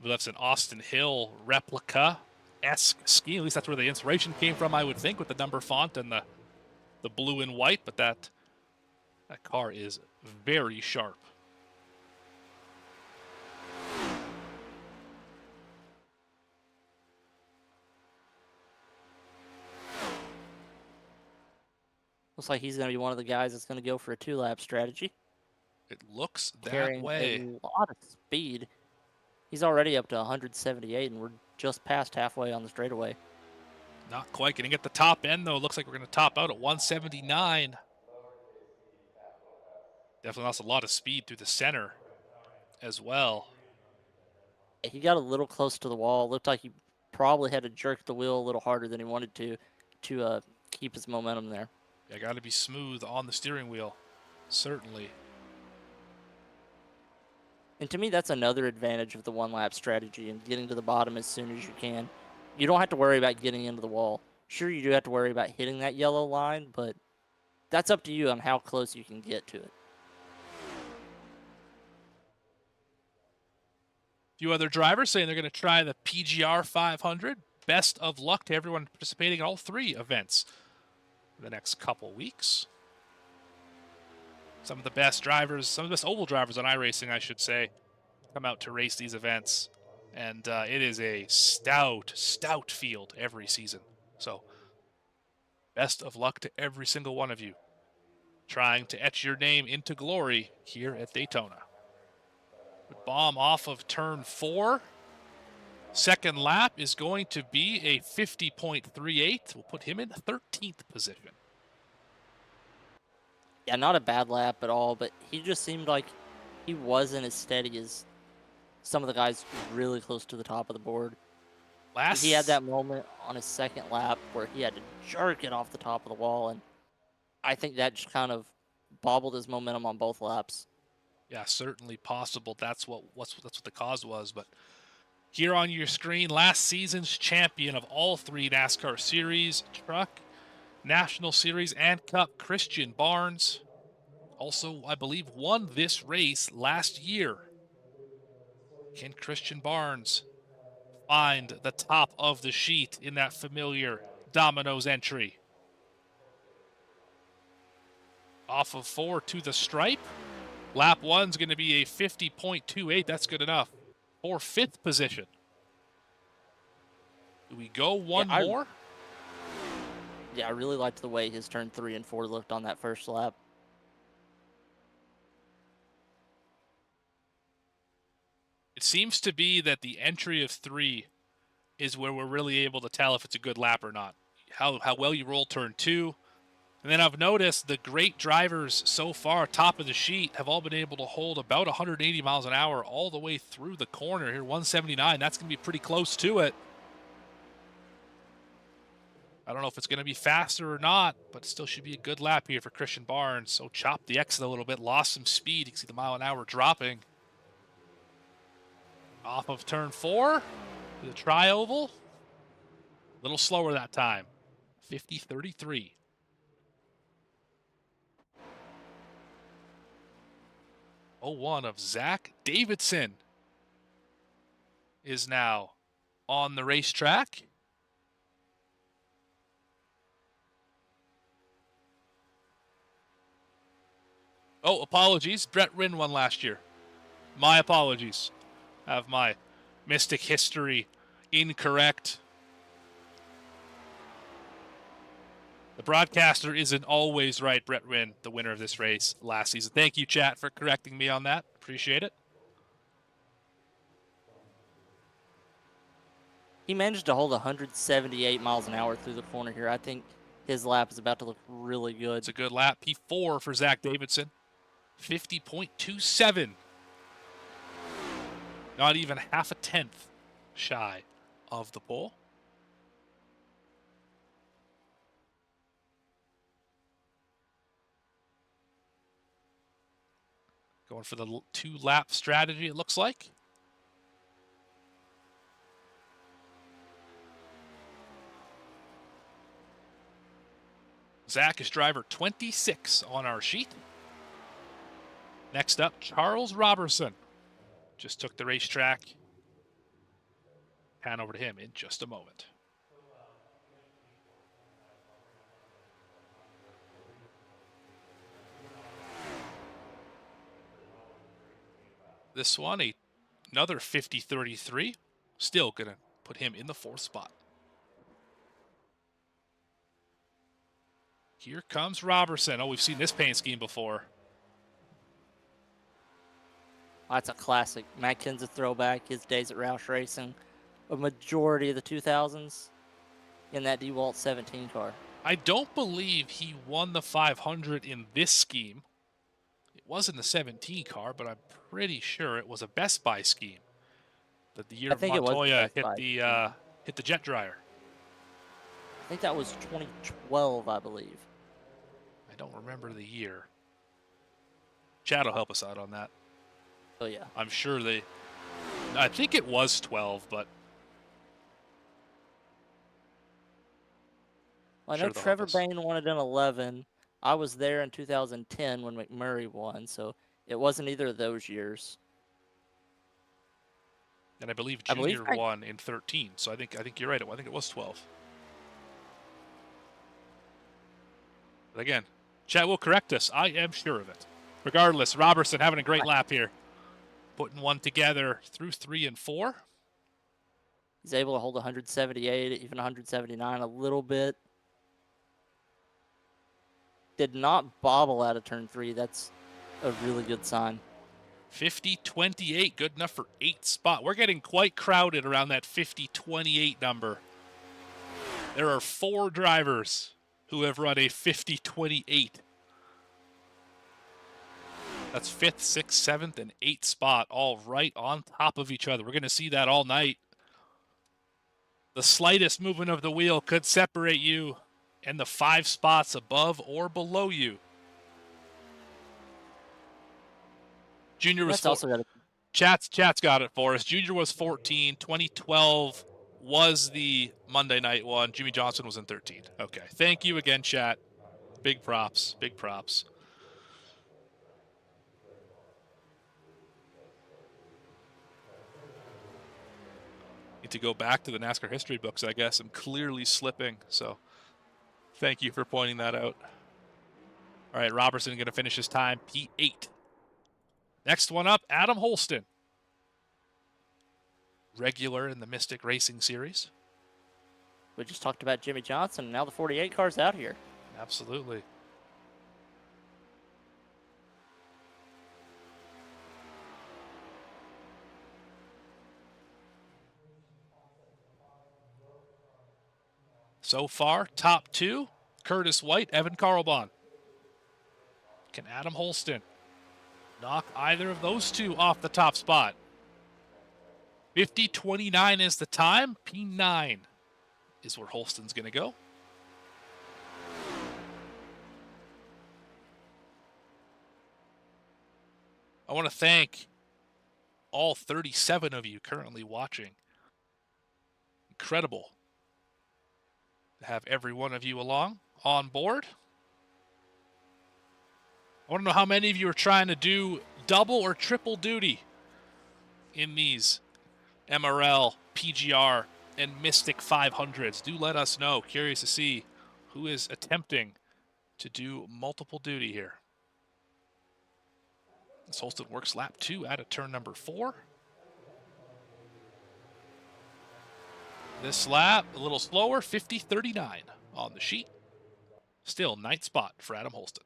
Speaker 3: That's an Austin Hill replica-esque ski. At least that's where the inspiration came from, I would think, with the number font and the blue and white. But that car is very sharp.
Speaker 4: Looks like he's going to be one of the guys that's going to go for a 2-lap strategy.
Speaker 3: It looks that
Speaker 4: Carrying
Speaker 3: way.
Speaker 4: a lot of speed. He's already up to 178, and we're just past halfway on the straightaway.
Speaker 3: Not quite getting at the top end, though. It looks like we're going to top out at 179. Definitely lost a lot of speed through the center as well.
Speaker 4: He got a little close to the wall. Looked like he probably had to jerk the wheel a little harder than he wanted to keep his momentum there.
Speaker 3: Yeah, got to be smooth on the steering wheel, certainly.
Speaker 4: And to me, that's another advantage of the 1-lap strategy and getting to the bottom as soon as you can. You don't have to worry about getting into the wall. Sure, you do have to worry about hitting that yellow line, but that's up to you on how close you can get to it.
Speaker 3: A few other drivers saying they're going to try the PGR 500. Best of luck to everyone participating in all 3 events for the next couple weeks. Some of the best drivers, some of the best oval drivers on iRacing, I should say, come out to race these events. And it is a stout field every season. So best of luck to every single one of you trying to etch your name into glory here at Daytona. Bomb off of turn 4. Second lap is going to be a 50.38. We'll put him in 13th position.
Speaker 4: Yeah, not a bad lap at all, but he just seemed like he wasn't as steady as some of the guys really close to the top of the board. He had that moment on his second lap where he had to jerk it off the top of the wall, and I think that just kind of bobbled his momentum on both laps.
Speaker 3: Yeah, certainly possible. That's what the cause was. But here on your screen, last season's champion of all 3 NASCAR series, Truck, National Series, and Cup, Christian Barnes. Also, I believe, won this race last year. Can Christian Barnes find the top of the sheet in that familiar Domino's entry. Off of 4 to the stripe. Lap 1's going to be a 50.28. That's good enough for 5th position. Do we go one more?
Speaker 4: Yeah, I really liked the way his turn 3 and 4 looked on that first lap.
Speaker 3: It seems to be that the entry of 3 is where we're really able to tell if it's a good lap or not. How well you roll turn 2. And then I've noticed the great drivers so far, top of the sheet, have all been able to hold about 180 miles an hour all the way through the corner here, 179. That's going to be pretty close to it. I don't know if it's going to be faster or not, but still should be a good lap here for Christian Barnes. So chopped the exit a little bit, lost some speed. You can see the mile an hour dropping. Off of turn 4 to the tri-oval. A little slower that time. 50.33. '01 of Zach Davidson is now on the racetrack. Oh, apologies. Brett Wynn won last year. My apologies. I have my Mystic history incorrect. The broadcaster isn't always right. Brett Wynn, the winner of this race last season. Thank you, chat, for correcting me on that. Appreciate it.
Speaker 4: He managed to hold 178 miles an hour through the corner here. I think his lap is about to look really good.
Speaker 3: It's a good lap. P4 for Zach Davidson. 50.27. Not even half a tenth shy of the pole. Going for the 2-lap strategy, it looks like. Zach is driver 26 on our sheet. Next up, Charles Robertson. Just took the racetrack. Pan over to him in just a moment. This one, another 50.33. Still going to put him in the 4th spot. Here comes Robertson. Oh, we've seen this paint scheme before.
Speaker 4: That's a classic. Matt Kenseth throwback, his days at Roush Racing. A majority of the 2000s in that DeWalt 17 car.
Speaker 3: I don't believe he won the 500 in this scheme. It was in the 17 car, but I'm pretty sure it was a Best Buy scheme. That the year Montoya hit the jet dryer.
Speaker 4: I think that was 2012, I believe.
Speaker 3: I don't remember the year. Chad will help us out on that.
Speaker 4: Oh, yeah.
Speaker 3: I'm sure I think it was 12, but...
Speaker 4: Well, I know Trevor Bain won it in 11. I was there in 2010 when McMurray won, so it wasn't either of those years.
Speaker 3: And I believe Junior won in 13, so I think you're right. I think it was 12. But again, chat will correct us. I am sure of it. Regardless, Robertson having a great lap here. Putting one together through 3 and 4.
Speaker 4: He's able to hold 178, even 179 a little bit. Did not bobble out of turn 3. That's a really good sign.
Speaker 3: 50.28, good enough for 8th spot. We're getting quite crowded around that 50.28 number. There are 4 drivers who have run a 50.28. That's 5th, 6th, 7th, and 8th spot, all right on top of each other. We're going to see that all night. The slightest movement of the wheel could separate you and the 5 spots above or below you. Junior was Chat's got it for us. Junior was 14. 2012 was the Monday night one. Jimmy Johnson was in 13. Okay. Thank you again, chat. Big props. Big props. to go back to the NASCAR history books, I guess. I'm clearly slipping, so thank you for pointing that out. All right, Robertson going to finish his time, P8. Next one up, Adam Holston. Regular in the Mystic Racing Series.
Speaker 4: We just talked about Jimmy Johnson, and now the 48 car's out here.
Speaker 3: Absolutely. So far, top two, Curtis White, Evan Carlbahn. Can Adam Holston knock either of those two off the top spot? 50:29 is the time. P9 is where Holston's going to go. I want to thank all 37 of you currently watching. Incredible to have every one of you along on board. I want to know how many of you are trying to do double or triple duty in these MRL, PGR, and Mystic 500s. Do let us know. Curious to see who is attempting to do multiple duty here. This Holston works lap 2 out of turn number 4. This lap, a little slower, 50:39 on the sheet. Still 9th spot for Adam Holston.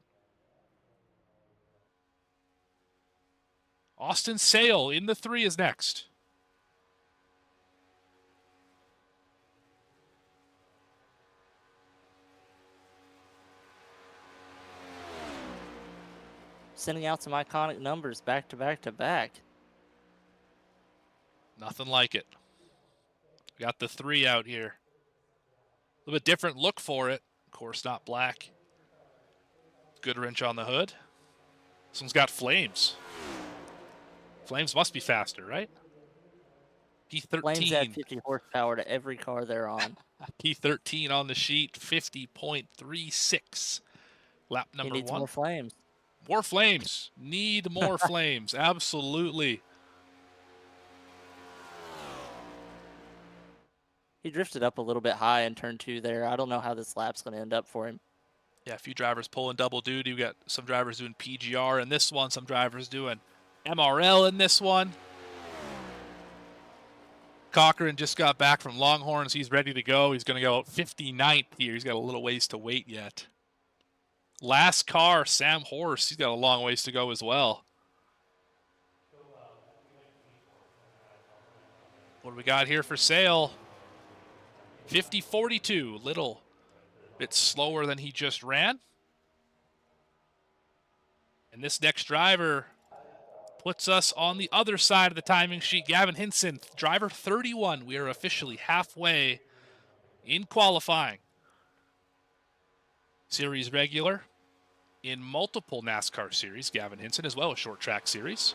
Speaker 3: Austin Sale in the 3 is next.
Speaker 4: Sending out some iconic numbers back to back to back.
Speaker 3: Nothing like it. We got the 3 out here. A little bit different look for it. Of course, not black. Good wrench on the hood. This one's got flames. Flames must be faster, right? P13.
Speaker 4: Flames add 50 horsepower to every car they're on.
Speaker 3: P13 on the sheet, 50.36. Lap number 1.
Speaker 4: He needs more flames.
Speaker 3: More flames. Need more flames. Absolutely.
Speaker 4: He drifted up a little bit high in turn 2 there. I don't know how this lap's going to end up for him.
Speaker 3: Yeah, a few drivers pulling double duty. We got some drivers doing PGR in this one, some drivers doing MRL in this one. Cochran just got back from Longhorns. He's ready to go. He's going to go 59th here. He's got a little ways to wait yet. Last car, Sam Horse. He's got a long ways to go as well. What do we got here for Sale? 50:42. Little bit slower than he just ran. And this next driver puts us on the other side of the timing sheet. Gavin Hinson, driver 31. We are officially halfway in qualifying. Series regular in multiple NASCAR series. Gavin Hinson as well as short track series.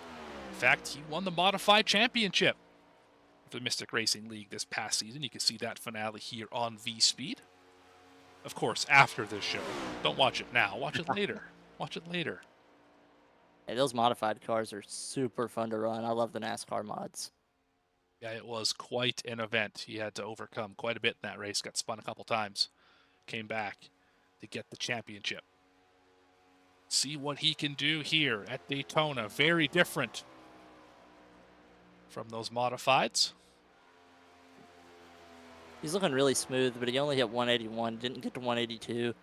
Speaker 3: In fact, he won the modified championship for the Mystic Racing League this past season. You can see that finale here on V-Speed. Of course, after this show. Don't watch it now. Watch it later. Watch it later.
Speaker 4: Hey, those modified cars are super fun to run. I love the NASCAR mods.
Speaker 3: Yeah, it was quite an event. He had to overcome quite a bit in that race. Got spun a couple times. Came back to get the championship. See what he can do here at Daytona. Very different from those modifieds.
Speaker 4: He's looking really smooth, but he only hit 181, didn't get to 182.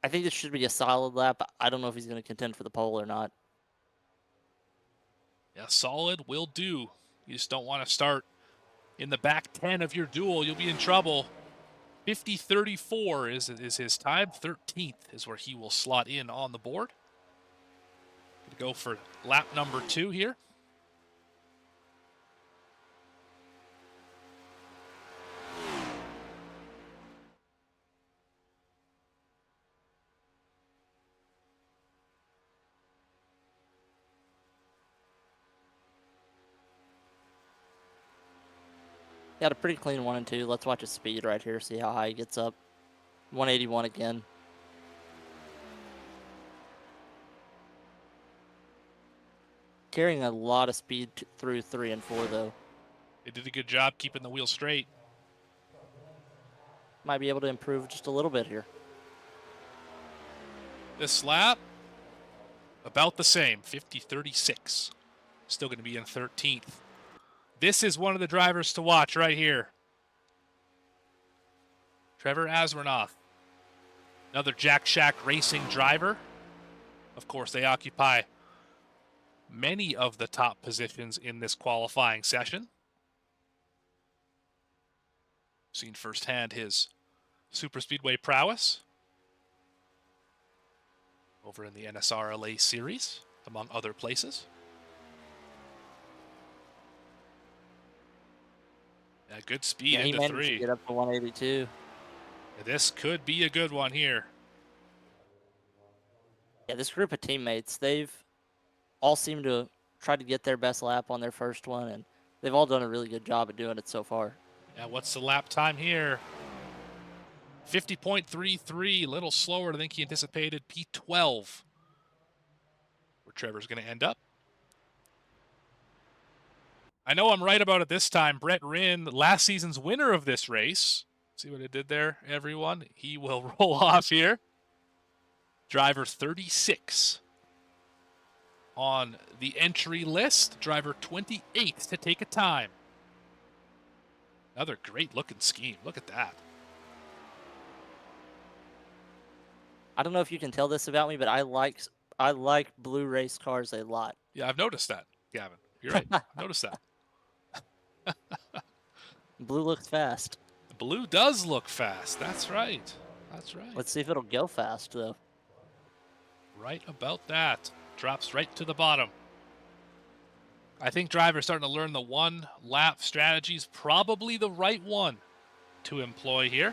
Speaker 4: I think this should be a solid lap. I don't know if he's going to contend for the pole or not.
Speaker 3: Yeah, solid will do. You just don't want to start in the back 10 of your duel. You'll be in trouble. 50:34 is his time. 13th is where he will slot in on the board. Gonna go for lap number 2 here.
Speaker 4: He had a pretty clean 1 and 2. Let's watch his speed right here, see how high he gets up. 181 again. Carrying a lot of speed through 3 and 4, though.
Speaker 3: They did a good job keeping the wheel straight.
Speaker 4: Might be able to improve just a little bit here.
Speaker 3: This lap, about the same, 50-36. Still going to be in 13th. This is one of the drivers to watch right here. Trevor Asmanoff, another Jack Shack Racing driver. Of course, they occupy many of the top positions in this qualifying session. Seen firsthand his superspeedway prowess over in the NSRLA series, among other places. Yeah, good speed
Speaker 4: Yeah, he
Speaker 3: into
Speaker 4: managed
Speaker 3: 3.
Speaker 4: to get up to 182.
Speaker 3: This could be a good one here.
Speaker 4: Yeah, this group of teammates, they've all seemed to try to get their best lap on their first one, and they've all done a really good job at doing it so far.
Speaker 3: Yeah, what's the lap time here? 50.33, a little slower than I think he anticipated. P12, where Trevor's going to end up. I know I'm right about it this time. Brett Rinn, last season's winner of this race. See what it did there, everyone? He will roll off here. Driver 36 on the entry list. Driver 28 to take a time. Another great looking scheme. Look at that.
Speaker 4: I don't know if you can tell this about me, but I like blue race cars a lot.
Speaker 3: Yeah, I've noticed that, Gavin. You're right. I've noticed that.
Speaker 4: Blue looks fast.
Speaker 3: Blue does look fast. That's right. That's right.
Speaker 4: Let's see if it'll go fast, though.
Speaker 3: Right about that. Drops right to the bottom. I think drivers starting to learn the one-lap strategy is probably the right one to employ here.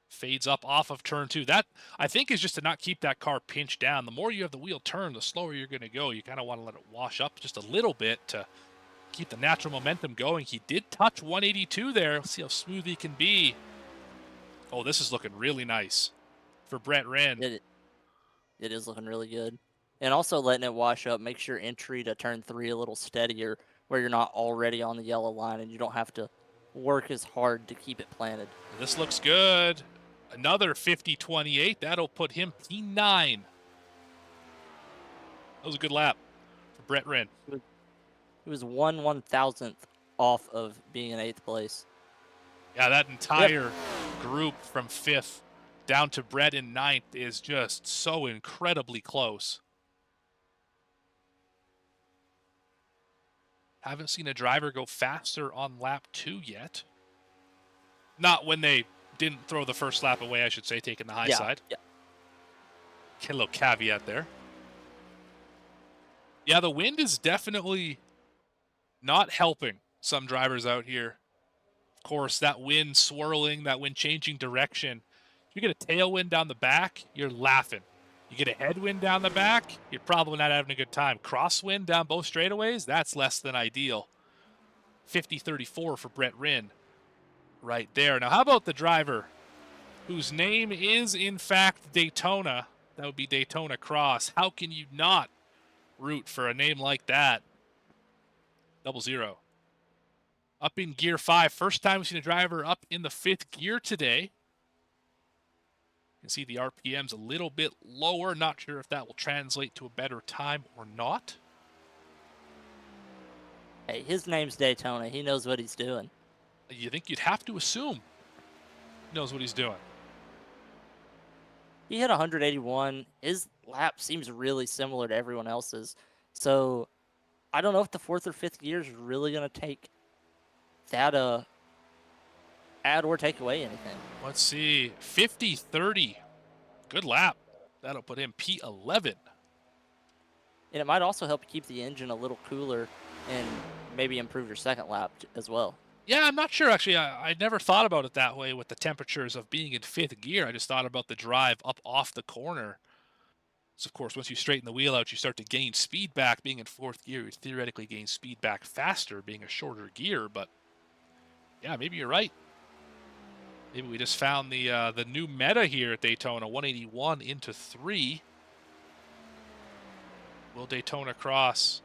Speaker 3: Fades up off of turn 2. That, I think, is just to not keep that car pinched down. The more you have the wheel turned, the slower you're going to go. You kind of want to let it wash up just a little bit to keep the natural momentum going. He did touch 182 there. Let's see how smooth he can be. Oh, this is looking really nice for Brett Rinn.
Speaker 4: It is looking really good. And also letting it wash up makes your entry to turn 3 a little steadier, where you're not already on the yellow line and you don't have to work as hard to keep it planted.
Speaker 3: This looks good. Another 50-28. That'll put him P9. That was a good lap for Brett Rinn.
Speaker 4: It was 1/1000th off of being in 8th place.
Speaker 3: Yeah, that entire group from 5th down to Brett in 9th is just so incredibly close. Haven't seen a driver go faster on lap 2 yet. Not when they didn't throw the first lap away, I should say, taking the high side.
Speaker 4: Yeah.
Speaker 3: Get a little caveat there. Yeah, the wind is definitely not helping some drivers out here. Of course, that wind swirling, that wind changing direction. If you get a tailwind down the back, you're laughing. You get a headwind down the back, you're probably not having a good time. Crosswind down both straightaways, that's less than ideal. 50-34 for Brett Rinn right there. Now, how about the driver whose name is, in fact, Daytona? That would be Daytona Cross. How can you not root for a name like that? 00. Up in gear 5. First time we've seen a driver up in the 5th gear today. You can see the RPM's a little bit lower. Not sure if that will translate to a better time or not.
Speaker 4: Hey, his name's Daytona. He knows what he's doing.
Speaker 3: You think you'd have to assume he knows what he's doing.
Speaker 4: He hit 181. His lap seems really similar to everyone else's. So I don't know if the 4th or 5th gear is really going to take that add or take away anything.
Speaker 3: Let's see. 50-30. Good lap. That'll put him P11.
Speaker 4: And it might also help keep the engine a little cooler and maybe improve your second lap as well.
Speaker 3: Yeah, I'm not sure, actually. I never thought about it that way with the temperatures of being in 5th gear. I just thought about the drive up off the corner. So, of course, once you straighten the wheel out, you start to gain speed back. Being in 4th gear, you theoretically gain speed back faster, being a shorter gear. But, yeah, maybe you're right. Maybe we just found the new meta here at Daytona, 181 into 3. Will Daytona Cross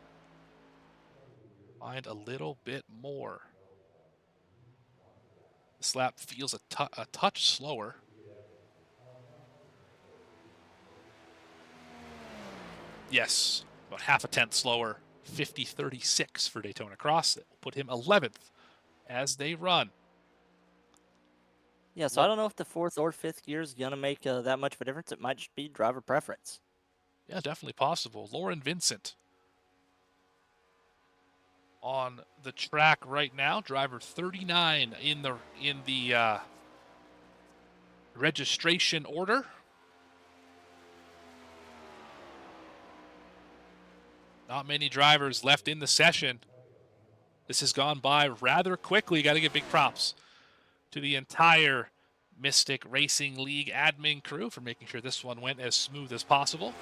Speaker 3: find a little bit more? This lap feels a touch slower. Yes, about half a tenth slower. 50.36 for Daytona Cross. That will put him 11th as they run.
Speaker 4: Yeah, so I don't know if the 4th or 5th gear is going to make that much of a difference. It might just be driver preference.
Speaker 3: Yeah, definitely possible. Lauren Vincent on the track right now, driver 39 in the registration order. Not many drivers left in the session. This has gone by rather quickly. Got to give big props to the entire Mystic Racing League admin crew for making sure this one went as smooth as possible.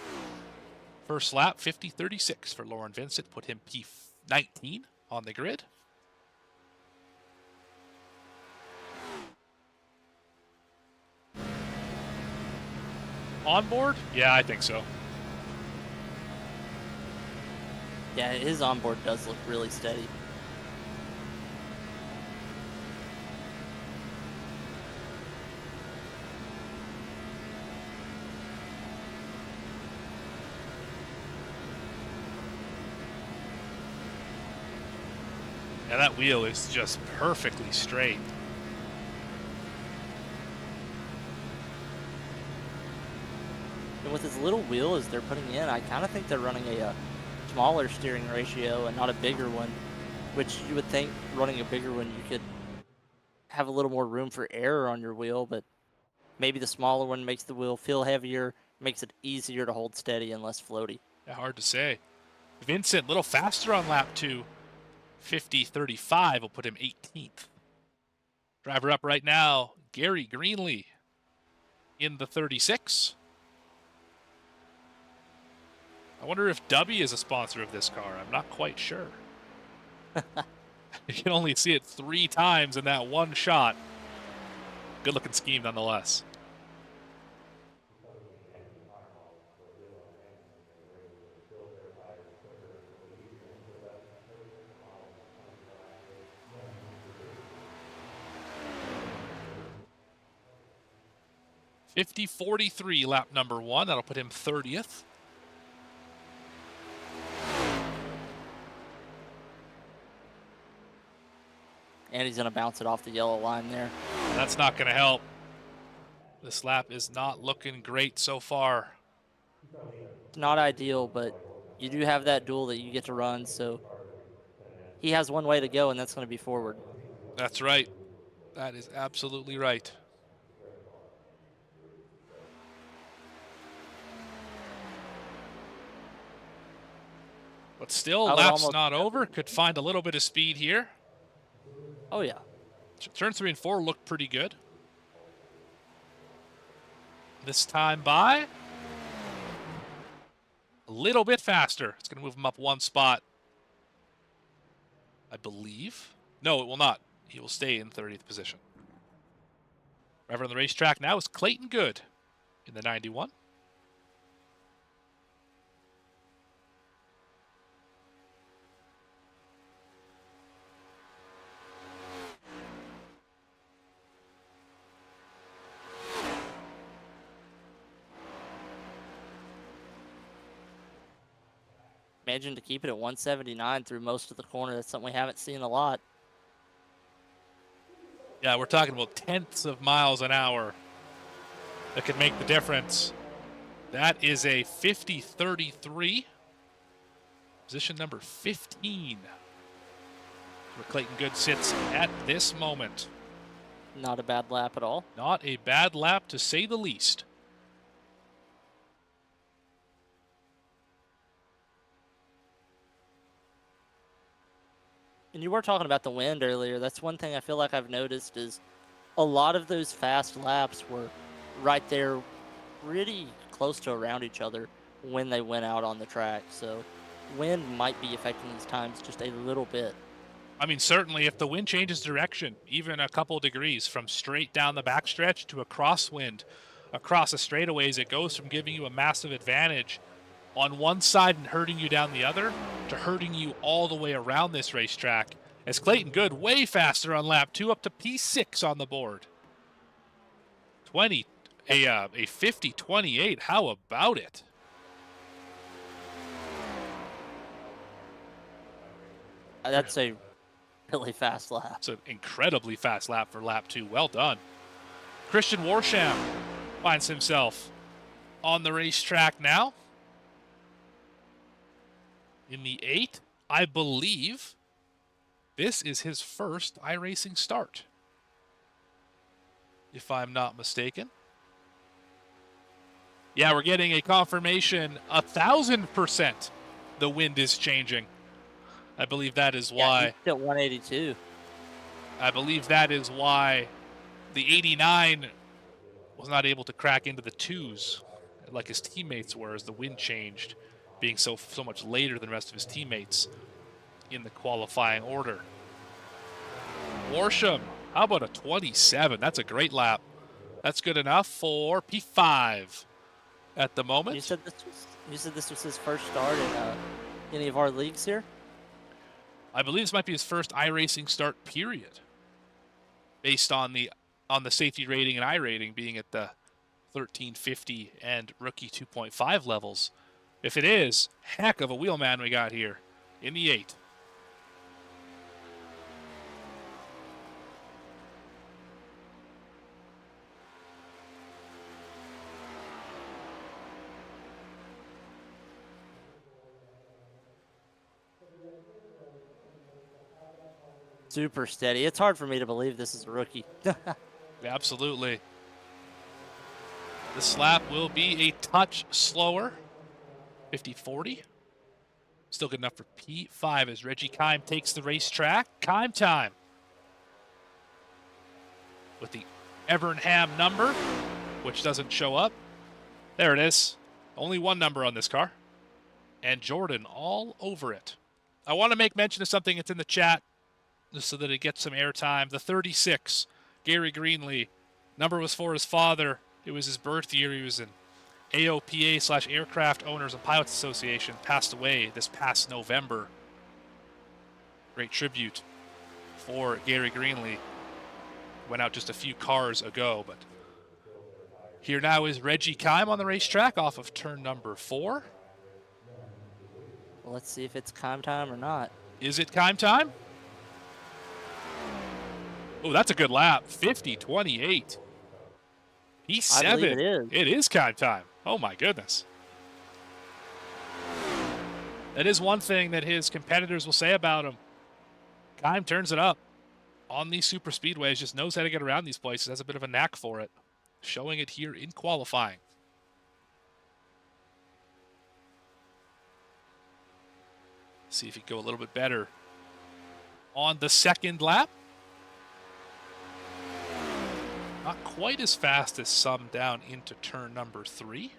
Speaker 3: First lap, 50.36 for Lauren Vincent, put him P19 on the grid. On board? Yeah, I think so.
Speaker 4: Yeah, his onboard does look really steady.
Speaker 3: Yeah, that wheel is just perfectly straight.
Speaker 4: And with as little wheel as they're putting in, I kind of think they're running a smaller steering ratio and not a bigger one, which you would think running a bigger one you could have a little more room for error on your wheel, but maybe the smaller one makes the wheel feel heavier, makes it easier to hold steady and less floaty.
Speaker 3: Yeah, hard to say. Vincent, a little faster on lap 2. 50.35 will put him 18th. Driver up right now, Gary Greenlee in the 36. I wonder if Dubby is a sponsor of this car. I'm not quite sure. You can only see it 3 times in that one shot. Good looking scheme nonetheless. .50.43 lap number 1. That'll put him 30th.
Speaker 4: And he's going to bounce it off the yellow line there.
Speaker 3: That's not going to help. This lap is not looking great so far.
Speaker 4: It's not ideal, but you do have that duel that you get to run, so he has one way to go, and that's going to be forward.
Speaker 3: That's right. That is absolutely right. But still, lap's not over. Could find a little bit of speed here.
Speaker 4: Oh, yeah.
Speaker 3: Turn 3 and 4 look pretty good. This time by a little bit faster. It's going to move him up 1 spot, I believe. No, it will not. He will stay in 30th position. Driver on the racetrack now is Clayton Good in the 91.
Speaker 4: Imagine to keep it at 179 through most of the corner. That's something we haven't seen a lot.
Speaker 3: Yeah, we're talking about tenths of miles an hour that could make the difference. That is a 50.33. Position number 15. Where Clayton Good sits at this moment.
Speaker 4: Not a bad lap at all.
Speaker 3: Not a bad lap, to say the least.
Speaker 4: And you were talking about the wind earlier. That's one thing I feel like I've noticed is a lot of those fast laps were right there pretty close to around each other when they went out on the track. So wind might be affecting these times just a little bit.
Speaker 3: I mean, certainly if the wind changes direction, even a couple degrees from straight down the backstretch to a crosswind across the straightaways, it goes from giving you a massive advantage on one side and hurting you down the other to hurting you all the way around this racetrack. As Clayton Good way faster on lap 2, up to P6 on the board. A 50-28. How about it?
Speaker 4: That's a really fast lap.
Speaker 3: It's an incredibly fast lap for lap 2. Well done. Christian Warsham finds himself on the racetrack now. In the 8, I believe this is his first iRacing start, if I'm not mistaken. Yeah, we're getting a confirmation 1,000% the wind is changing. I believe that is why.
Speaker 4: Yeah, he's at 182.
Speaker 3: I believe that is why the 89 was not able to crack into the 2s like his teammates were as the wind changed, being so much later than the rest of his teammates in the qualifying order. Warsham, how about a 27? That's a great lap. That's good enough for P5 at the moment.
Speaker 4: You said this was his first start in any of our leagues here?
Speaker 3: I believe this might be his first iRacing start, period. Based on the safety rating and iRating being at the 1350 and rookie 2.5 levels. If it is, heck of a wheelman we got here in the 8.
Speaker 4: Super steady. It's hard for me to believe this is a rookie.
Speaker 3: Absolutely. This lap will be a touch slower. 50-40. Still good enough for P5 as Reggie Kime takes the racetrack. Kime time. With the Evernham number, which doesn't show up. There it is. Only one number on this car. And Jordan all over it. I want to make mention of something that's in the chat, just so that it gets some airtime. The 36, Gary Greenlee. Number was for his father. It was his birth year. He was in AOPA/Aircraft Owners and Pilots Association. Passed away this past November. Great tribute for Gary Greenlee. Went out just a few cars ago, but here now is Reggie Kime on the racetrack off of turn number 4.
Speaker 4: Well, let's see if it's Kime time or not.
Speaker 3: Is it Kime time? Oh, that's a good lap. 50-28. P7.
Speaker 4: I believe it is.
Speaker 3: It is Kime time. Oh, my goodness. That is one thing that his competitors will say about him. Kime turns it up on these super speedways, just knows how to get around these places, has a bit of a knack for it. Showing it here in qualifying. See if he can go a little bit better on the second lap. Not quite as fast as some down into turn number 3.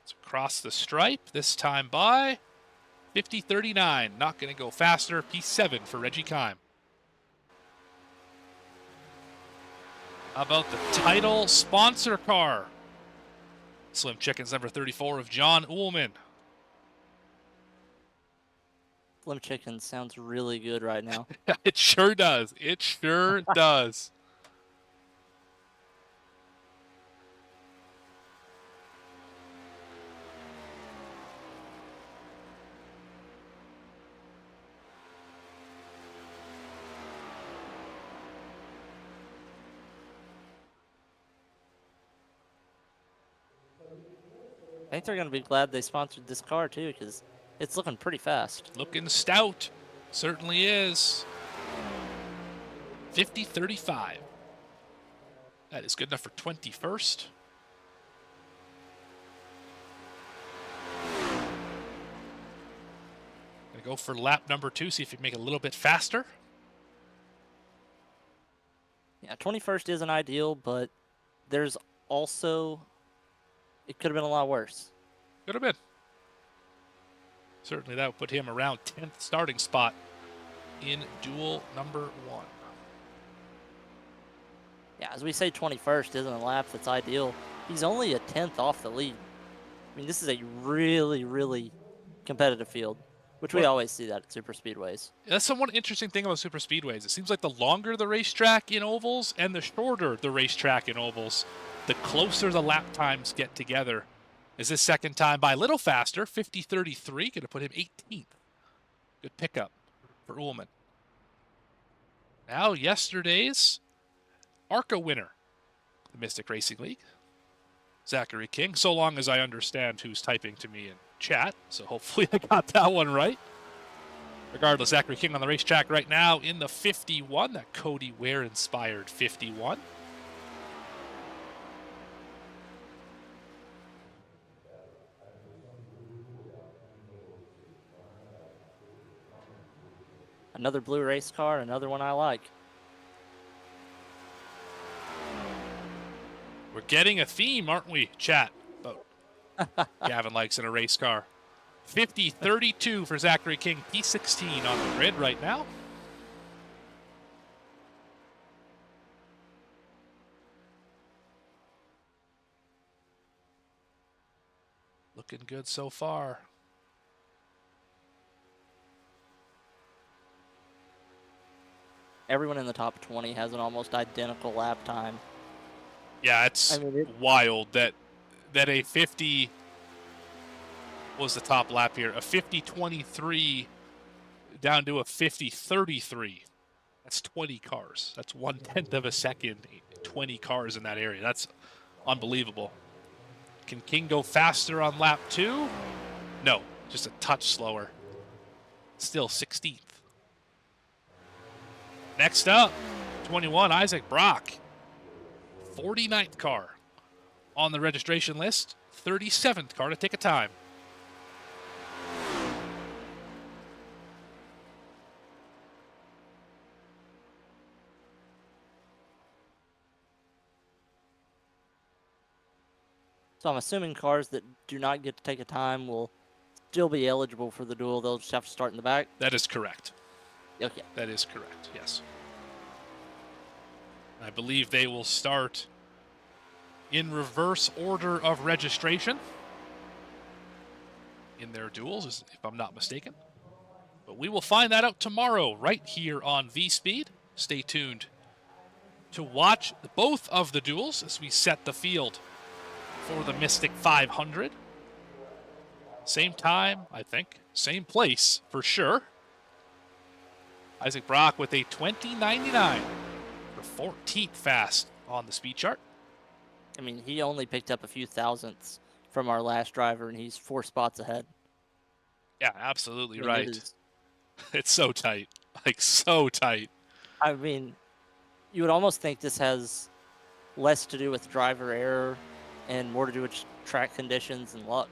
Speaker 3: Let's cross the stripe, this time by 50-39. Not going to go faster. P7 for Reggie Kime. How about the title sponsor car? Slim Chickens number 34 of John Ullman.
Speaker 4: Slim Chicken sounds really good right now.
Speaker 3: It sure does. It sure does.
Speaker 4: I think they're going to be glad they sponsored this car, too, because it's looking pretty fast.
Speaker 3: Looking stout. Certainly is. 50-35. That is good enough for 21st. Gonna go for lap number 2, see if we can make it a little bit faster.
Speaker 4: Yeah, 21st isn't ideal, but there's also... It could have been a lot worse.
Speaker 3: Could have been. Certainly that would put him around 10th starting spot in duel number 1.
Speaker 4: Yeah, as we say, 21st isn't a lap that's ideal. He's only a 10th off the lead. I mean, this is a really, really competitive field, which we always see that at super speedways.
Speaker 3: That's somewhat interesting thing about super speedways. It seems like the longer the racetrack in ovals and the shorter the racetrack in ovals, the closer the lap times get together. Is this second time by a little faster, 50-33, going to put him 18th. Good pickup for Ullman. Now yesterday's ARCA winner, the Mystic Racing League, Zachary King, so long as I understand who's typing to me in chat, so hopefully I got that one right. Regardless, Zachary King on the racetrack right now in the 51, that Cody Ware-inspired 51.
Speaker 4: Another blue race car, another one I like.
Speaker 3: We're getting a theme, aren't we, chat? About Gavin likes in a race car. 50-32 for Zachary King, P16 on the grid right now. Looking good so far.
Speaker 4: Everyone in the top 20 has an almost identical lap time.
Speaker 3: Yeah, it's wild that a 50 was the top lap here. A 50-23 down to a 50-33. That's 20 cars. That's 1/10 of a second. 20 cars in that area. That's unbelievable. Can King go faster on lap 2? No, just a touch slower. Still 16th. Next up, 21, Isaac Brock. 49th car on the registration list. 37th car to take a time.
Speaker 4: So I'm assuming cars that do not get to take a time will still be eligible for the duel. They'll just have to start in the back.
Speaker 3: That is correct.
Speaker 4: Okay.
Speaker 3: That is correct, yes. I believe they will start in reverse order of registration in their duels, if I'm not mistaken. But we will find that out tomorrow right here on V-Speed. Stay tuned to watch both of the duels as we set the field for the Mystic 500. Same time, I think. Same place, for sure. Isaac Brock with a 20.99 for 14th fast on the speed chart.
Speaker 4: I mean, he only picked up a few thousandths from our last driver, and he's 4 spots ahead.
Speaker 3: Yeah, absolutely
Speaker 4: I mean,
Speaker 3: right. It's so tight. Like, so tight.
Speaker 4: I mean, you would almost think this has less to do with driver error and more to do with track conditions and luck.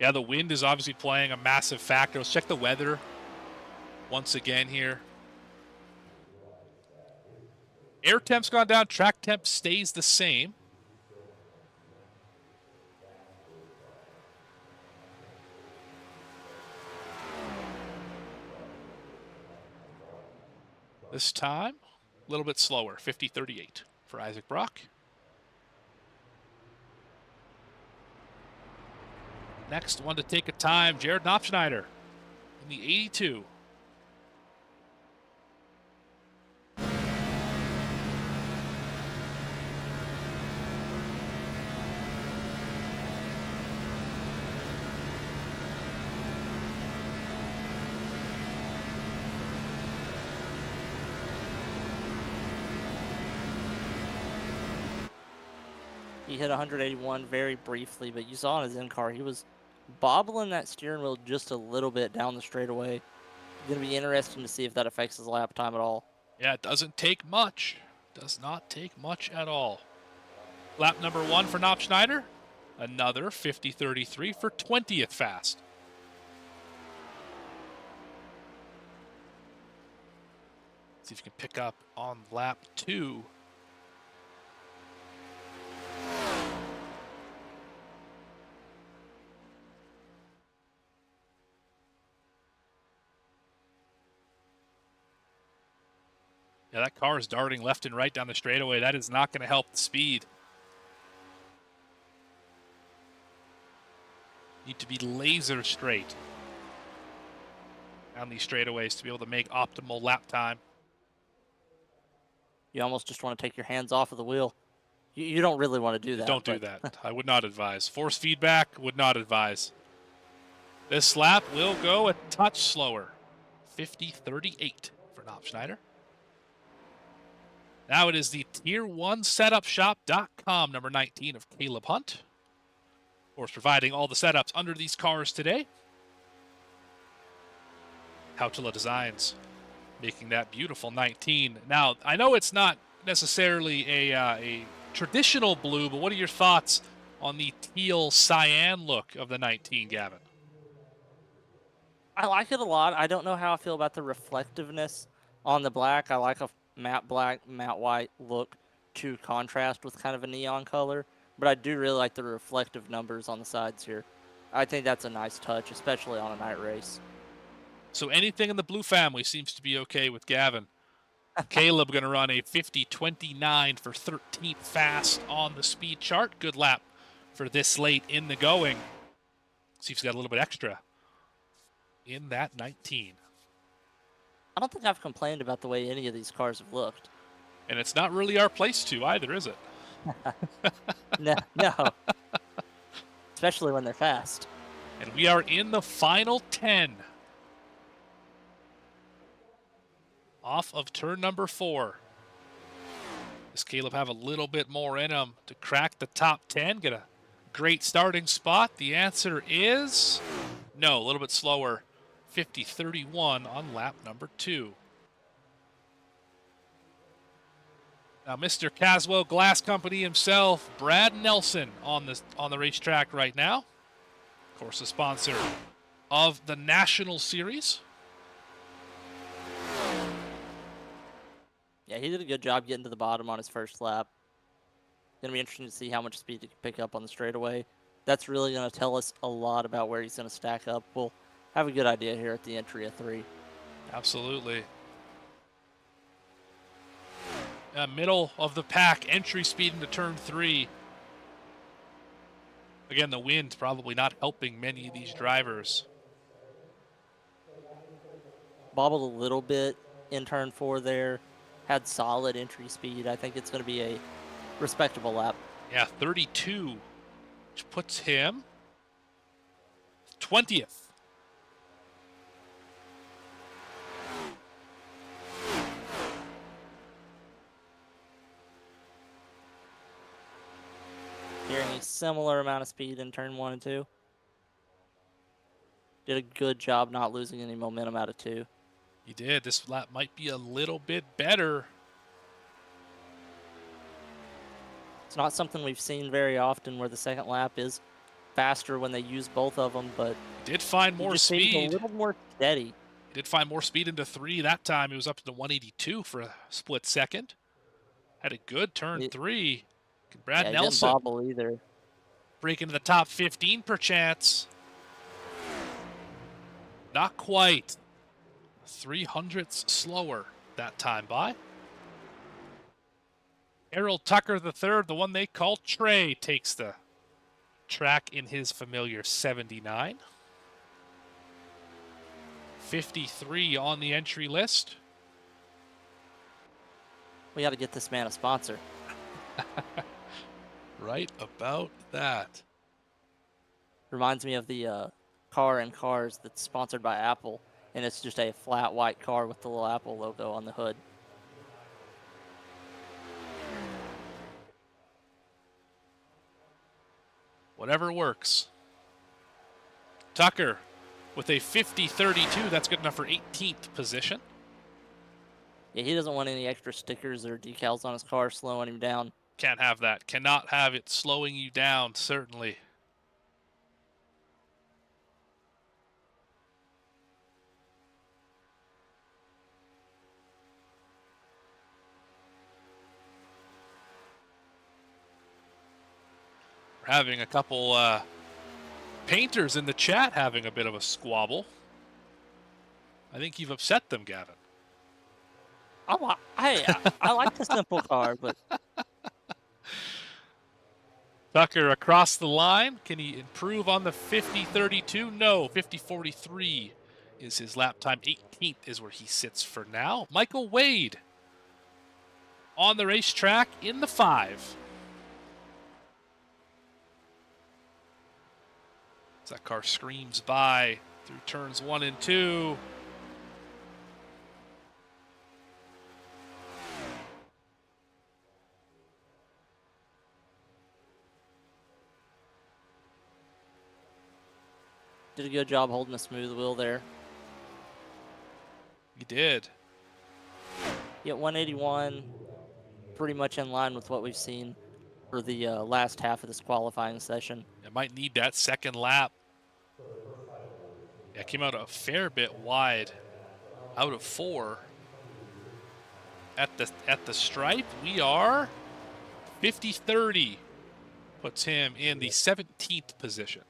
Speaker 3: Yeah, the wind is obviously playing a massive factor. Let's check the weather once again here. Air temp's gone down. Track temp stays the same. This time, a little bit slower. 50-38 for Isaac Brock. Next one to take a time, Jared Knopfschneider in the 82.
Speaker 4: He hit 181 very briefly, but you saw in his in-car, he was bobbling that steering wheel just a little bit down the straightaway. Going to be interesting to see if that affects his lap time at all.
Speaker 3: Yeah, it doesn't take much. Does not take much at all. Lap number 1 for Knopfschneider. Another 50-33 for 20th fast. See if you can pick up on lap 2. Yeah, that car is darting left and right down the straightaway. That is not going to help the speed. Need to be laser straight down these straightaways to be able to make optimal lap time.
Speaker 4: You almost just want to take your hands off of the wheel. You don't really want to do that.
Speaker 3: Don't do that. I would not advise. Force feedback, would not advise. This lap will go a touch slower. 50:38 for Knob Schneider. Now it is the Tier1SetupShop.com, number 19 of Caleb Hunt. Of course, providing all the setups under these cars today. Hautala Designs making that beautiful 19. Now, I know it's not necessarily a traditional blue, but what are your thoughts on the teal cyan look of the 19, Gavin?
Speaker 4: I like it a lot. I don't know how I feel about the reflectiveness on the black. I like a matte black, matte white look to contrast with kind of a neon color, but I do really like the reflective numbers on the sides here. I think that's a nice touch, especially on a night race.
Speaker 3: So anything in the blue family seems to be okay with Gavin. Caleb going to run a 50:29 for 13th fast on the speed chart. Good lap for this late in the going. See if he's got a little bit extra in that 19.
Speaker 4: I don't think I've complained about the way any of these cars have looked.
Speaker 3: And it's not really our place to either, is it?
Speaker 4: No. Especially when they're fast.
Speaker 3: And we are in the final 10. Off of turn number 4. Does Caleb have a little bit more in him to crack the top 10? Get a great starting spot? The answer is no, a little bit slower. 50:31 on lap number 2. Now, Mr. Caswell Glass Company himself, Brad Nelson, on the racetrack right now. Of course, the sponsor of the National Series.
Speaker 4: Yeah, he did a good job getting to the bottom on his first lap. Going to be interesting to see how much speed he can pick up on the straightaway. That's really going to tell us a lot about where he's going to stack up. We'll have a good idea here at the entry of 3.
Speaker 3: Absolutely. Middle of the pack, entry speed into turn 3. Again, the wind probably not helping many of these drivers.
Speaker 4: Bobbled a little bit in turn 4 there. Had solid entry speed. I think it's going to be a respectable lap.
Speaker 3: Yeah, 32, which puts him 20th.
Speaker 4: Carrying a similar amount of speed in turn 1 and 2. Did a good job not losing any momentum out of 2.
Speaker 3: He did. This lap might be a little bit better.
Speaker 4: It's not something we've seen very often where the second lap is faster when they use both of them, but
Speaker 3: Did find more speed.
Speaker 4: A little more steady.
Speaker 3: He did find more speed into 3 that time. He was up to the 182 for a split second. Had a good turn 3. Brad Nelson
Speaker 4: didn't bobble either.
Speaker 3: break into the top 15 perchance. Not quite. 300ths slower that time by. Errol Tucker III, the one they call Trey, takes the track in his familiar 79. 53 on the entry list.
Speaker 4: We got to get this man a sponsor.
Speaker 3: Right about that.
Speaker 4: Reminds me of the car in Cars that's sponsored by Apple, and it's just a flat white car with the little Apple logo on the hood.
Speaker 3: Whatever works. Tucker with a 50-32. That's good enough for 18th position.
Speaker 4: Yeah, he doesn't want any extra stickers or decals on his car slowing him down.
Speaker 3: Can't have that. Cannot have it slowing you down, certainly. We're having a couple painters in the chat having a bit of a squabble. I think you've upset them, Gavin.
Speaker 4: I like the simple car, but
Speaker 3: Tucker across the line. Can he improve on the 50.32? No, 50.43 is his lap time. 18th is where he sits for now. Michael Wade on the racetrack in the 5. As that car screams by through turns 1 and 2.
Speaker 4: did a good job holding a smooth wheel there.
Speaker 3: He did.
Speaker 4: Yeah, 181, pretty much in line with what we've seen for the last half of this qualifying session.
Speaker 3: It might need that second lap. Yeah, came out a fair bit wide out of 4. At the stripe, we are 50.30. Puts him in the 17th position.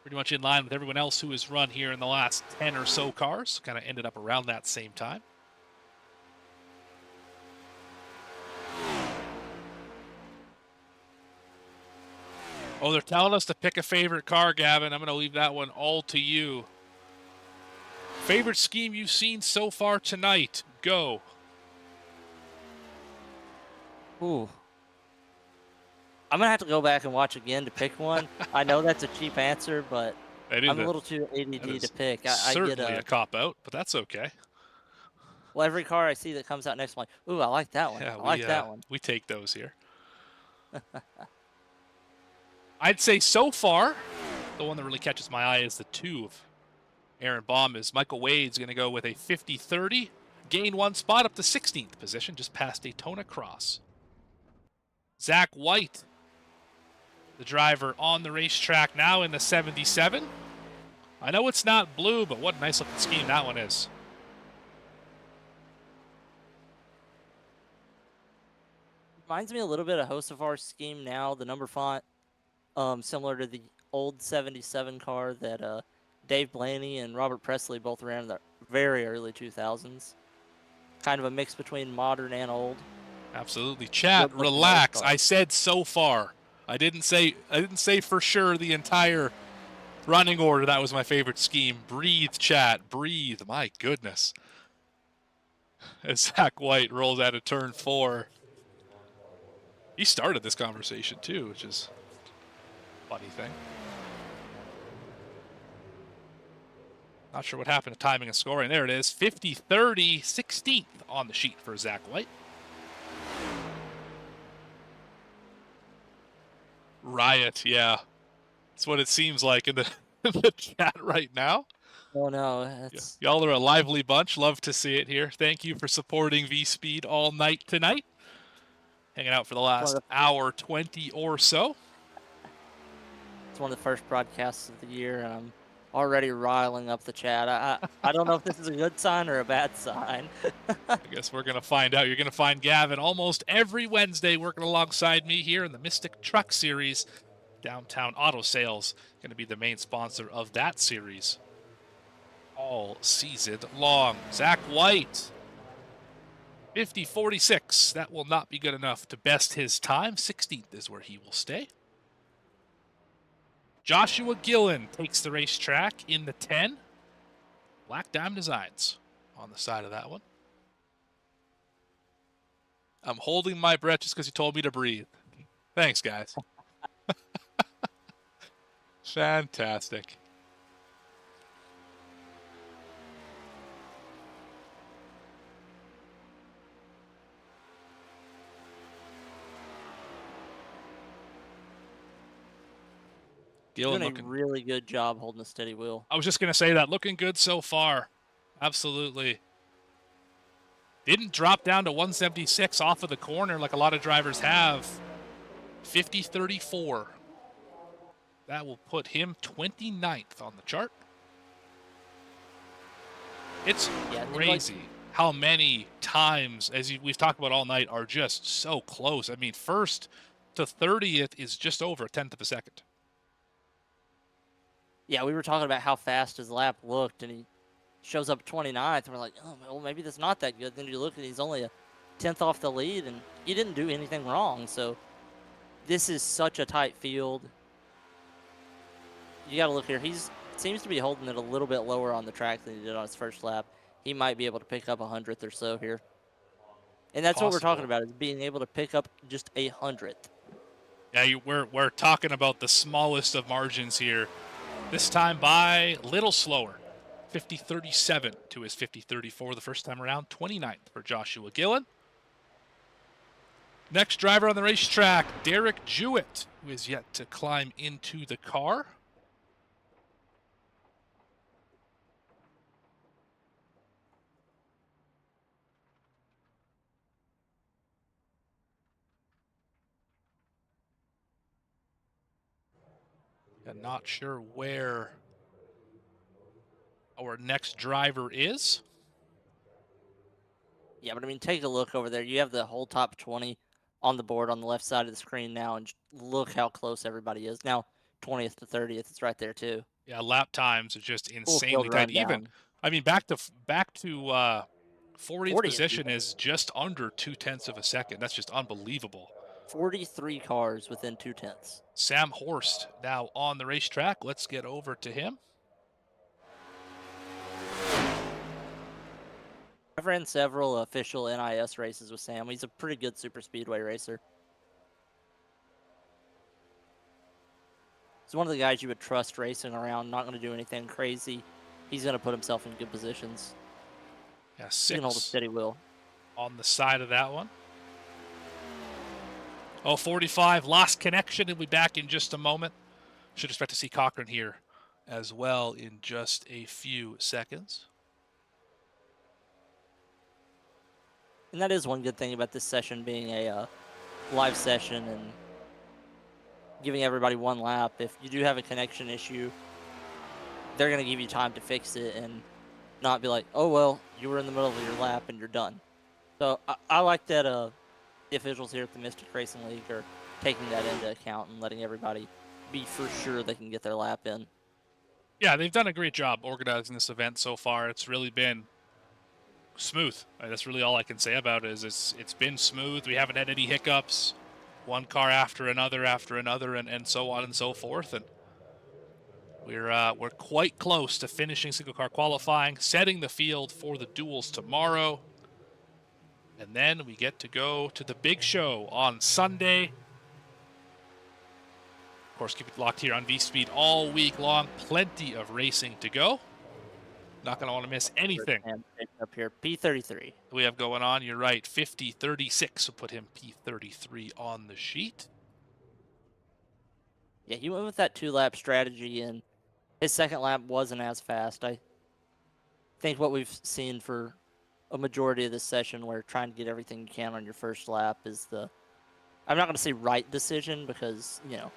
Speaker 3: Pretty much in line with everyone else who has run here in the last 10 or so cars. Kind of ended up around that same time. Oh, they're telling us to pick a favorite car, Gavin. I'm going to leave that one all to you. Favorite scheme you've seen so far tonight? Go.
Speaker 4: Ooh. I'm going to have to go back and watch again to pick one. I know that's a cheap answer, but I'm a little too ADD to pick. I
Speaker 3: certainly
Speaker 4: get
Speaker 3: a cop-out, but that's okay.
Speaker 4: Well, every car I see that comes out next, I'm like, ooh, I like that one.
Speaker 3: Yeah,
Speaker 4: I like that one.
Speaker 3: We take those here. I'd say so far, the one that really catches my eye is the 2 of Aaron Baum. Is Michael Wade's going to go with a 50.30, gain 1 spot up to 16th position, just past Daytona Cross. Zach White, the driver on the racetrack now in the 77. I know it's not blue, but what a nice looking scheme that one is.
Speaker 4: Reminds me a little bit of Hocefar's scheme now, the number font, similar to the old 77 car that Dave Blaney and Robert Presley both ran in the very early 2000s. Kind of a mix between modern and old.
Speaker 3: Absolutely. Chat, relax. I said so far. I didn't say for sure the entire running order that was my favorite scheme. Breathe, chat. Breathe. My goodness. As Zach White rolls out of turn 4. He started this conversation too, which is a funny thing. Not sure what happened to timing and scoring. There it is. 50-30, 16th on the sheet for Zach White. Riot, yeah. That's what it seems like in the chat right now.
Speaker 4: Oh, no.
Speaker 3: Y'all are a lively bunch. Love to see it here. Thank you for supporting V-Speed all night tonight. Hanging out for the last hour 20 or so.
Speaker 4: It's one of the first broadcasts of the year, and I'm already riling up the chat. I don't know if this is a good sign or a bad sign.
Speaker 3: I guess we're going to find out. You're going to find Gavin almost every Wednesday working alongside me here in the Mystic Truck Series. Downtown Auto Sales going to be the main sponsor of that series all season long. Zach White, 50-46. That will not be good enough to best his time. 16th is where he will stay. Joshua Gillen takes the racetrack in the 10. Black Diamond Designs on the side of that one. I'm holding my breath just because you told me to breathe. Thanks, guys. Fantastic.
Speaker 4: Doing a really good job holding a steady wheel.
Speaker 3: I was just going to say that. Looking good so far. Absolutely. Didn't drop down to 176 off of the corner like a lot of drivers have. 50-34. That will put him 29th on the chart. It's crazy how many times, as we've talked about all night, are just so close. I mean, first to 30th is just over a tenth of a second.
Speaker 4: Yeah, we were talking about how fast his lap looked, and shows up 29th, and we're like, oh, well, maybe that's not that good. Then you look and he's only a 10th off the lead, and he didn't do anything wrong. So this is such a tight field. You got to look here. He seems to be holding it a little bit lower on the track than he did on his first lap. He might be able to pick up 100th or so here. And that's what we're talking about, is being able to pick up just 100th.
Speaker 3: Yeah, we're talking about the smallest of margins here. This time by a little slower. 50.37 to his 50.34 the first time around. 29th for Joshua Gillen. Next driver on the racetrack, Derek Jewett, who is yet to climb into the car. I'm not sure where our next driver is.
Speaker 4: Yeah, but I mean, take a look over there. You have the whole top 20 on the board on the left side of the screen now, and look how close everybody is. Now, 20th to 30th, it's right there too.
Speaker 3: Yeah, lap times are just
Speaker 4: Full
Speaker 3: insanely
Speaker 4: field
Speaker 3: tight.
Speaker 4: rundown.
Speaker 3: Even, I mean, back to 40th
Speaker 4: 40th
Speaker 3: position
Speaker 4: even.
Speaker 3: is just under 0.2 of a second. That's just unbelievable.
Speaker 4: 43 cars within 0.2.
Speaker 3: Sam Horst now on the racetrack. Let's get over to him.
Speaker 4: I've ran several official NIS races with Sam. He's a pretty good super speedway racer. He's one of the guys you would trust racing around, not going to do anything crazy. He's going to put himself in good positions.
Speaker 3: Yeah,
Speaker 4: He can hold a
Speaker 3: 6
Speaker 4: steady wheel.
Speaker 3: on the side of that one. Oh, 45, lost connection. He'll be back in just a moment. Should expect to see Cochran here as well in just a few seconds.
Speaker 4: And that is one good thing about this session being a live session and giving everybody one lap. If you do have a connection issue, they're going to give you time to fix it and not be like, oh, well, you were in the middle of your lap and you're done. So I like that the officials here at the Mystic Racing League are taking that into account and letting everybody be for sure they can get their lap in.
Speaker 3: Yeah, they've done a great job organizing this event so far. It's really been smooth. That's really all I can say about it. It's been smooth. We haven't had any hiccups. One car after another, and so on and so forth. And we're quite close to finishing single car qualifying, setting the field for the duels tomorrow. And then we get to go to the big show on Sunday. Of course, keep it locked here on V-Speed all week long. Plenty of racing to go. Not going to want to miss anything.
Speaker 4: Up here, P33.
Speaker 3: We have going on. You're right. 50.36. We'll put him P33 on the sheet.
Speaker 4: Yeah, he went with that 2-lap strategy, and his second lap wasn't as fast. I think what we've seen for a majority of this session, where trying to get everything you can on your first lap is the, I'm not going to say right decision, because, you know,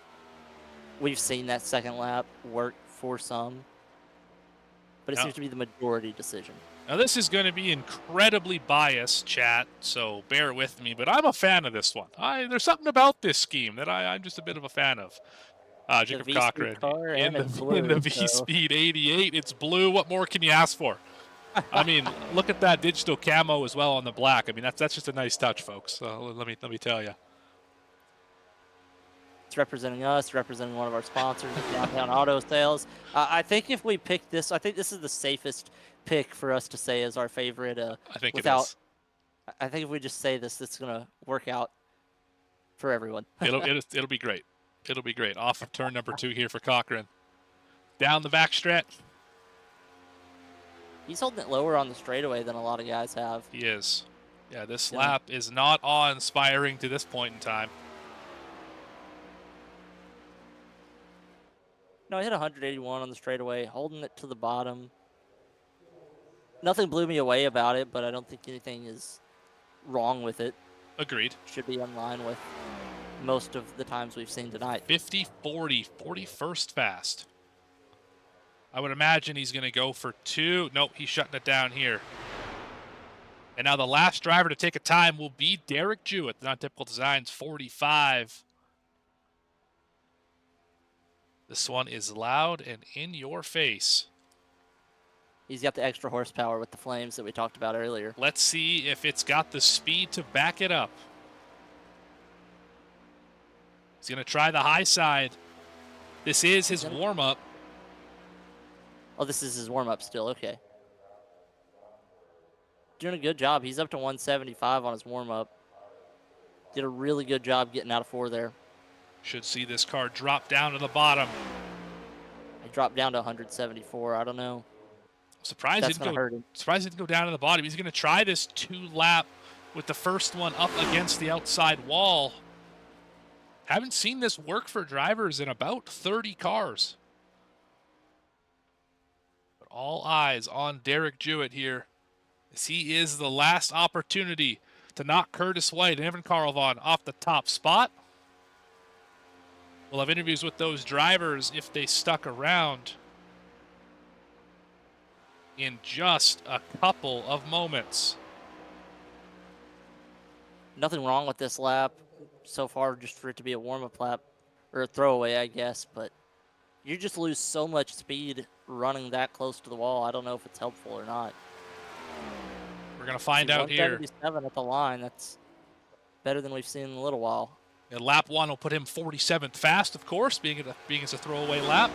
Speaker 4: we've seen that second lap work for some, but it seems to be the majority decision.
Speaker 3: Now, this is going to be incredibly biased, chat, so bear with me, but I'm a fan of this one. There's something about this scheme that I'm just a bit of a fan of. Jacob Cochran in the V-Speed 88. It's blue. What more can you ask for? I mean, look at that digital camo as well on the black. I mean, that's just a nice touch, folks. Let me tell you.
Speaker 4: It's representing us, representing one of our sponsors, Downtown Auto Sales. I think if we pick this, I think this is the safest pick for us to say as our favorite.
Speaker 3: I think
Speaker 4: without,
Speaker 3: it is.
Speaker 4: I think if we just say this, it's gonna work out for everyone.
Speaker 3: It'll be great. It'll be great. Off of turn number 2 here for Cochran. Down the back stretch.
Speaker 4: He's holding it lower on the straightaway than a lot of guys have.
Speaker 3: He is. Yeah, this lap is not awe-inspiring to this point in time.
Speaker 4: No, I hit 181 on the straightaway, holding it to the bottom. Nothing blew me away about it, but I don't think anything is wrong with it.
Speaker 3: Agreed.
Speaker 4: Should be in line with most of the times we've seen tonight.
Speaker 3: 50-40, 41st fast. I would imagine he's going to go for 2. Nope, he's shutting it down here. And now the last driver to take a time will be Derek Jewett, the Non-Typical Designs 45. This one is loud and in your face.
Speaker 4: He's got the extra horsepower with the flames that we talked about earlier.
Speaker 3: Let's see if it's got the speed to back it up. He's going to try the high side. This is his warm-up.
Speaker 4: Oh, this is his warm-up still. Okay. Doing a good job. He's up to 175 on his warm-up. Did a really good job getting out of 4 there.
Speaker 3: Should see this car drop down to the bottom.
Speaker 4: He dropped down to 174. I don't know.
Speaker 3: Surprised
Speaker 4: That's
Speaker 3: he
Speaker 4: gonna hurt him.
Speaker 3: didn't go down to the bottom. He's going to try this 2-lap with the first one up against the outside wall. Haven't seen this work for drivers in about 30 cars. But all eyes on Derek Jewett here, as he is the last opportunity to knock Curtis White and Evan Carlvon off the top spot. We'll have interviews with those drivers if they stuck around in just a couple of moments.
Speaker 4: Nothing wrong with this lap so far, just for it to be a warm-up lap, or a throwaway, I guess, but you just lose so much speed running that close to the wall. I don't know if it's helpful or not.
Speaker 3: We're going to find out here.
Speaker 4: 177 at the line, that's better than we've seen in a little while.
Speaker 3: And lap 1 will put him 47th fast, of course, being it's a throwaway lap.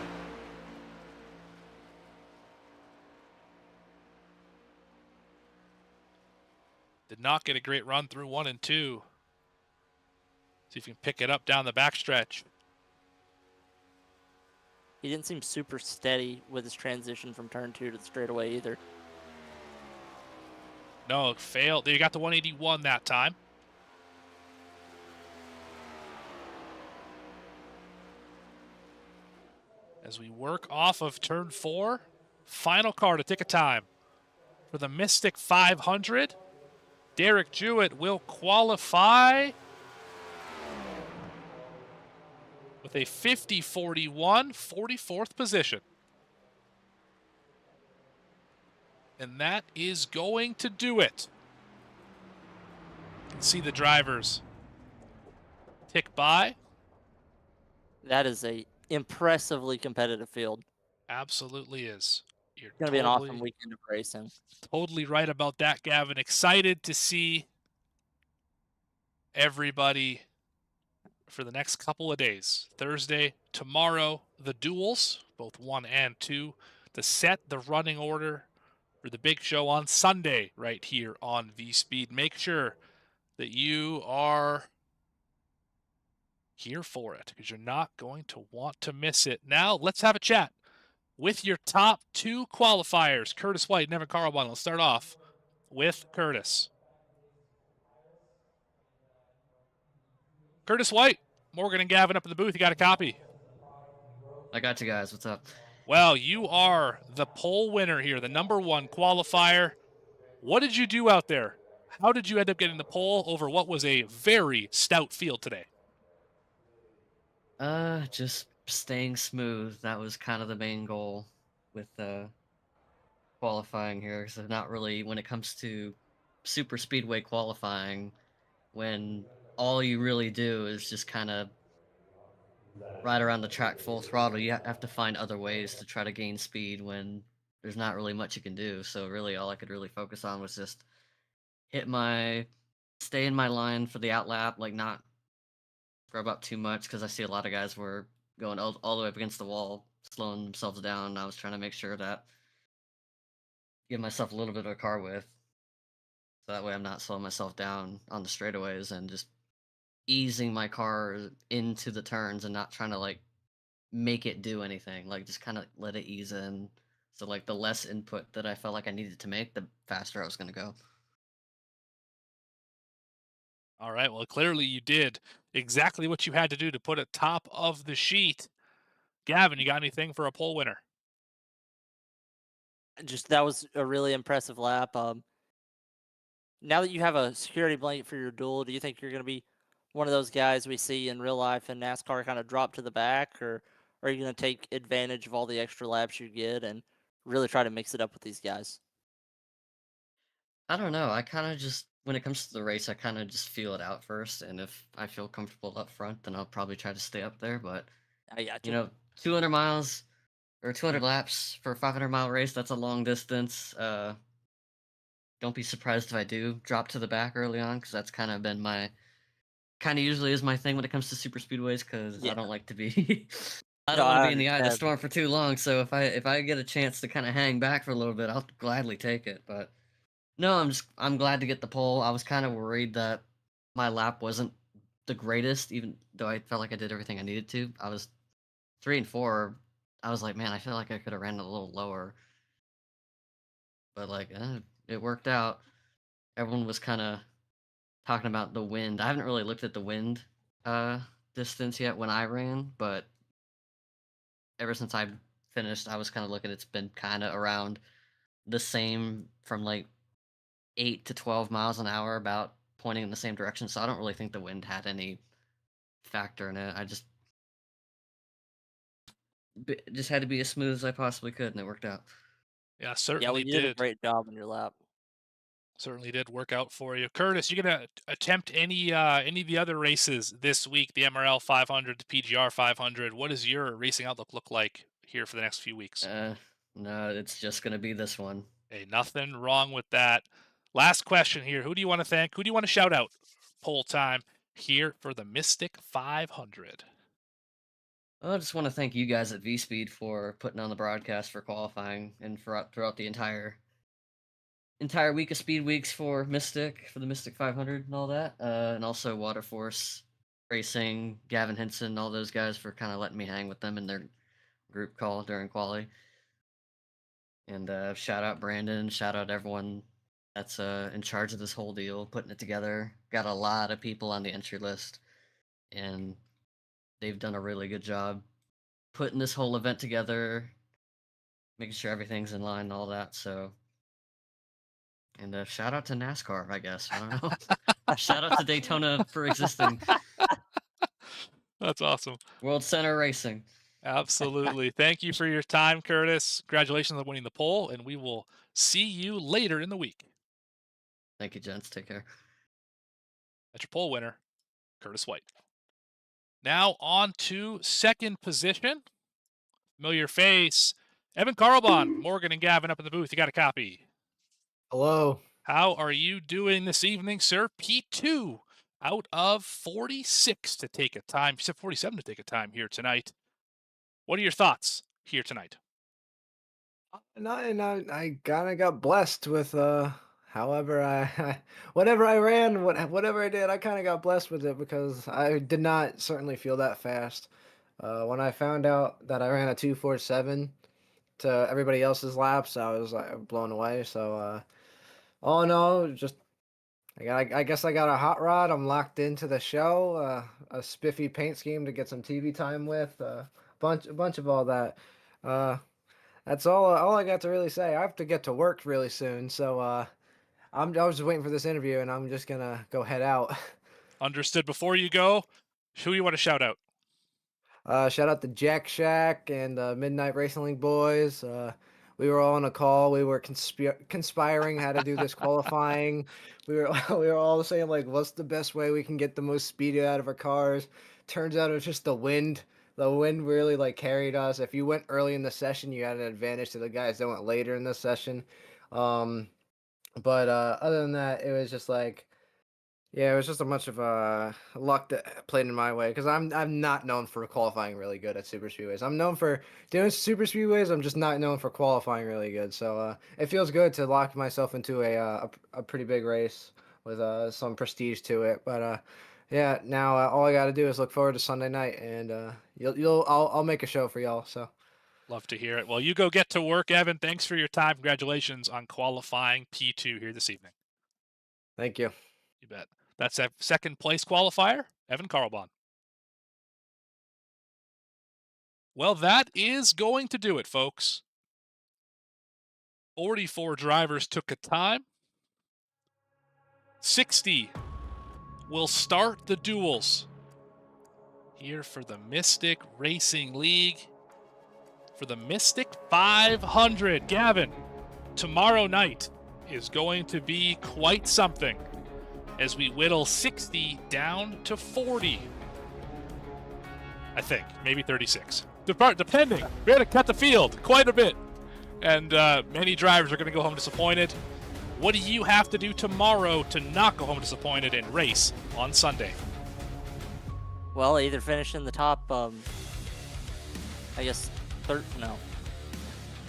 Speaker 3: Did not get a great run through 1 and 2. See if you can pick it up down the backstretch.
Speaker 4: He didn't seem super steady with his transition from turn 2 to the straightaway either.
Speaker 3: No, failed. They got the 181 that time. As we work off of turn 4, final car to take a time for the Mystic 500. Derek Jewett will qualify with a 50-41, 44th position. And that is going to do it. You can see the drivers tick by.
Speaker 4: That is a impressively competitive field.
Speaker 3: Absolutely is. You're
Speaker 4: It's going to be an awesome weekend of racing.
Speaker 3: Totally right about that, Gavin. Excited to see everybody for the next couple of days. Thursday, tomorrow, the duels, both 1 and 2, to set the running order for the big show on Sunday right here on V-Speed. Make sure that you are here for it because you're not going to want to miss it. Now, let's have a chat with your top 2 qualifiers, Curtis White and Evan Carlbon. Let's start off with Curtis. Curtis White, Morgan and Gavin up in the booth. You got a copy?
Speaker 5: I got you guys. What's up?
Speaker 3: Well, you are the pole winner here, the #1 qualifier. What did you do out there? How did you end up getting the pole over what was a very stout field today?
Speaker 5: Just staying smooth. That was kind of the main goal with qualifying here. So not really when it comes to super speedway qualifying, when all you really do is just kind of ride around the track full throttle. You have to find other ways to try to gain speed when there's not really much you can do. So really all I could really focus on was just stay in my line for the outlap, like not scrub up too much, because I see a lot of guys were going all the way up against the wall, slowing themselves down. I was trying to make sure that give myself a little bit of a car width, so that way I'm not slowing myself down on the straightaways and just easing my car into the turns and not trying to like make it do anything, like just kind of let it ease in. So like the less input that I felt like I needed to make, the faster I was going to go.
Speaker 3: All right, well, clearly you did exactly what you had to do to put it top of the sheet. Gavin, you got anything for a pole winner?
Speaker 4: That was a really impressive lap. Now that you have a security blanket for your duel, do you think you're going to be one of those guys we see in real life in NASCAR kind of drop to the back, or are you going to take advantage of all the extra laps you get and really try to mix it up with these guys?
Speaker 5: I don't know. I kind of just, when it comes to the race, I kind of just feel it out first. And if I feel comfortable up front, then I'll probably try to stay up there. But,
Speaker 4: I got you.
Speaker 5: 200 miles, or 200 laps for a 500-mile race. That's a long distance. Don't be surprised if I do drop to the back early on, because that's kind of been my usually is my thing when it comes to super speedways, because I
Speaker 4: Yeah.
Speaker 5: don't like to be I
Speaker 4: No,
Speaker 5: don't want to
Speaker 4: I
Speaker 5: be in the eye of the
Speaker 4: understand.
Speaker 5: storm for too long. So if I get a chance to kind of hang back for a little bit, I'll gladly take it. But no, I'm glad to get the pole. I was kind of worried that my lap wasn't the greatest, even though I felt like I did everything I needed to. I was 3 and 4. I was like, man, I feel like I could have ran a little lower, but like it worked out. Everyone was kind of talking about the wind. I haven't really looked at the wind distance yet when I ran, but ever since I finished, I was kind of looking. It's been kind of around the same from like 8 to 12 miles an hour, about pointing in the same direction. So I don't really think the wind had any factor in it. I just had to be as smooth as I possibly could, and it worked out.
Speaker 3: Yeah,
Speaker 4: Yeah,
Speaker 3: certainly
Speaker 4: well, you did a
Speaker 3: did.
Speaker 4: great job on your lap.
Speaker 3: Certainly did work out for you. Curtis, you gonna attempt any of the other races this week? The MRL 500, the PGR 500. What does your racing outlook look like here for the next few weeks?
Speaker 5: No, it's just gonna be this one.
Speaker 3: Hey, nothing wrong with that. Last question here. Who do you want to thank? Who do you want to shout out? Poll time here for the Mystic 500.
Speaker 5: I just want to thank you guys at V Speed for putting on the broadcast for qualifying and throughout the entire week of speed weeks for the Mystic 500 and all that, and also Waterforce Racing, Gavin Henson, all those guys for kind of letting me hang with them in their group call during quali. And shout out Brandon, shout out everyone that's in charge of this whole deal, putting it together. Got a lot of people on the entry list, and they've done a really good job putting this whole event together, making sure everything's in line and all that. So, and shout out to NASCAR, I guess. I don't know. Shout out to Daytona for existing.
Speaker 3: That's awesome.
Speaker 5: World Center Racing.
Speaker 3: Absolutely. Thank you for your time, Curtis. Congratulations on winning the poll, and we will see you later in the week.
Speaker 5: Thank you, gents. Take care.
Speaker 3: That's your poll winner, Curtis White. Now on to second position. Familiar face, Evan Carlbon, Morgan and Gavin up in the booth. You got a copy.
Speaker 1: Hello.
Speaker 3: How are you doing this evening, sir? P2 out of 46 to take a time. You said 47 to take a time here tonight. What are your thoughts here tonight?
Speaker 1: And I kind of got blessed with however whatever I ran, whatever I did, I kind of got blessed with it because I did not certainly feel that fast. When I found out that I ran a 2:47 to everybody else's laps, I was like blown away. So all in all, just I guess I got a hot rod. I'm locked into the show. A spiffy paint scheme to get some TV time with. A bunch of all that. That's all I got to really say. I have to get to work really soon, so I was just waiting for this interview, and I'm just gonna go head out.
Speaker 3: Understood. Before you go, who you want to shout out?
Speaker 1: Shout out to Jack Shack and Midnight Racing League boys. We were all on a call. We were conspiring how to do this qualifying. We were we were all saying like, what's the best way we can get the most speed out of our cars? Turns out it was just the wind. The wind really like carried us. If you went early in the session, you had an advantage to the guys that went later in the session. But other than that, it was just like, yeah, it was just a bunch of luck that played in my way because I'm not known for qualifying really good at super speedways. I'm known for doing super speedways. I'm just not known for qualifying really good. So it feels good to lock myself into a pretty big race with some prestige to it. But yeah, now all I got to do is look forward to Sunday night, and I'll make a show for y'all. So.
Speaker 3: Love to hear it. Well, you go get to work, Evan. Thanks for your time. Congratulations on qualifying P2 here this evening.
Speaker 1: Thank you.
Speaker 3: You bet. That's a second place qualifier, Evan Carlbon. Well, that is going to do it, folks. 44 drivers took a time. 60 will start the duels here for the Mystic Racing League. For the Mystic 500. Gavin, tomorrow night is going to be quite something as we whittle 60 down to 40. I think, maybe 36. depending. We had to cut the field quite a bit. And many drivers are going to go home disappointed. What do you have to do tomorrow to not go home disappointed and race on Sunday?
Speaker 4: Well, either finish in the top, I guess, no.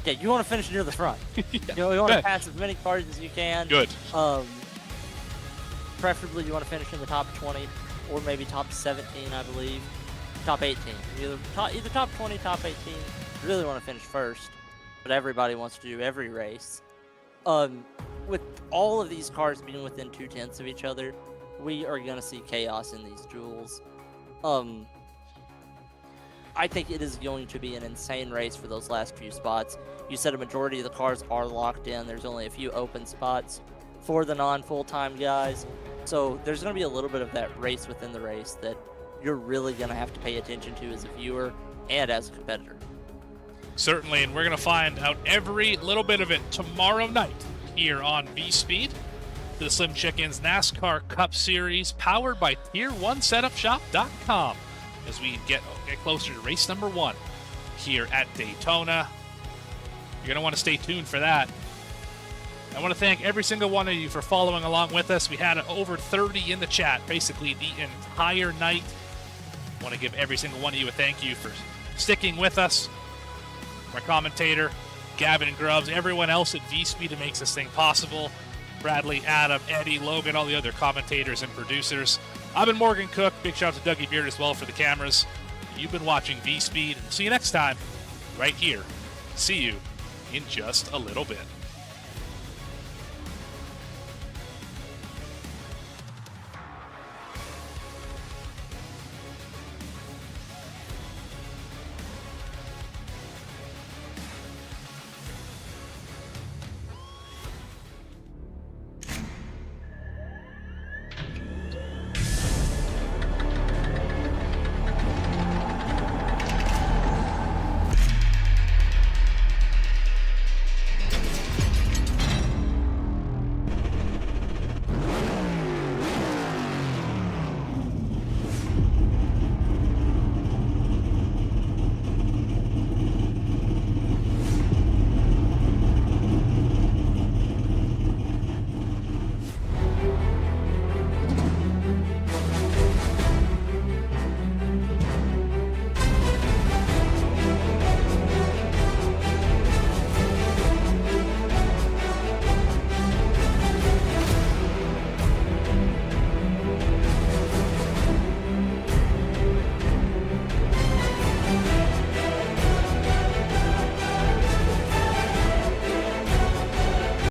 Speaker 4: Yeah, you want to finish near the front.
Speaker 3: Yeah.
Speaker 4: You want to
Speaker 3: Good.
Speaker 4: pass as many cars as you can.
Speaker 3: Good.
Speaker 4: Preferably, you want to finish in the top 20 or maybe top 17, I believe. Top 18. Either top 20, top 18. You really want to finish first, but everybody wants to do every race. With all of these cars being within 2/10 of each other, we are going to see chaos in these duels. I think it is going to be an insane race for those last few spots. You said a majority of the cars are locked in. There's only a few open spots for the non-full-time guys. So there's going to be a little bit of that race within the race that you're really going to have to pay attention to as a viewer and as a competitor.
Speaker 3: Certainly, and we're going to find out every little bit of it tomorrow night here on V-Speed, the Slim Chickens NASCAR Cup Series, powered by Tier1SetupShop.com, as we get closer to race number 1 here at Daytona. You're going to want to stay tuned for that. I want to thank every single one of you for following along with us. We had over 30 in the chat basically the entire night. I want to give every single one of you a thank you for sticking with us. My commentator, Gavin and Grubbs, everyone else at V-Speed that makes this thing possible. Bradley, Adam, Eddie, Logan, all the other commentators and producers. I've been Morgan Cook. Big shout out to Dougie Beard as well for the cameras. You've been watching V-Speed. See you next time right here. See you in just a little bit.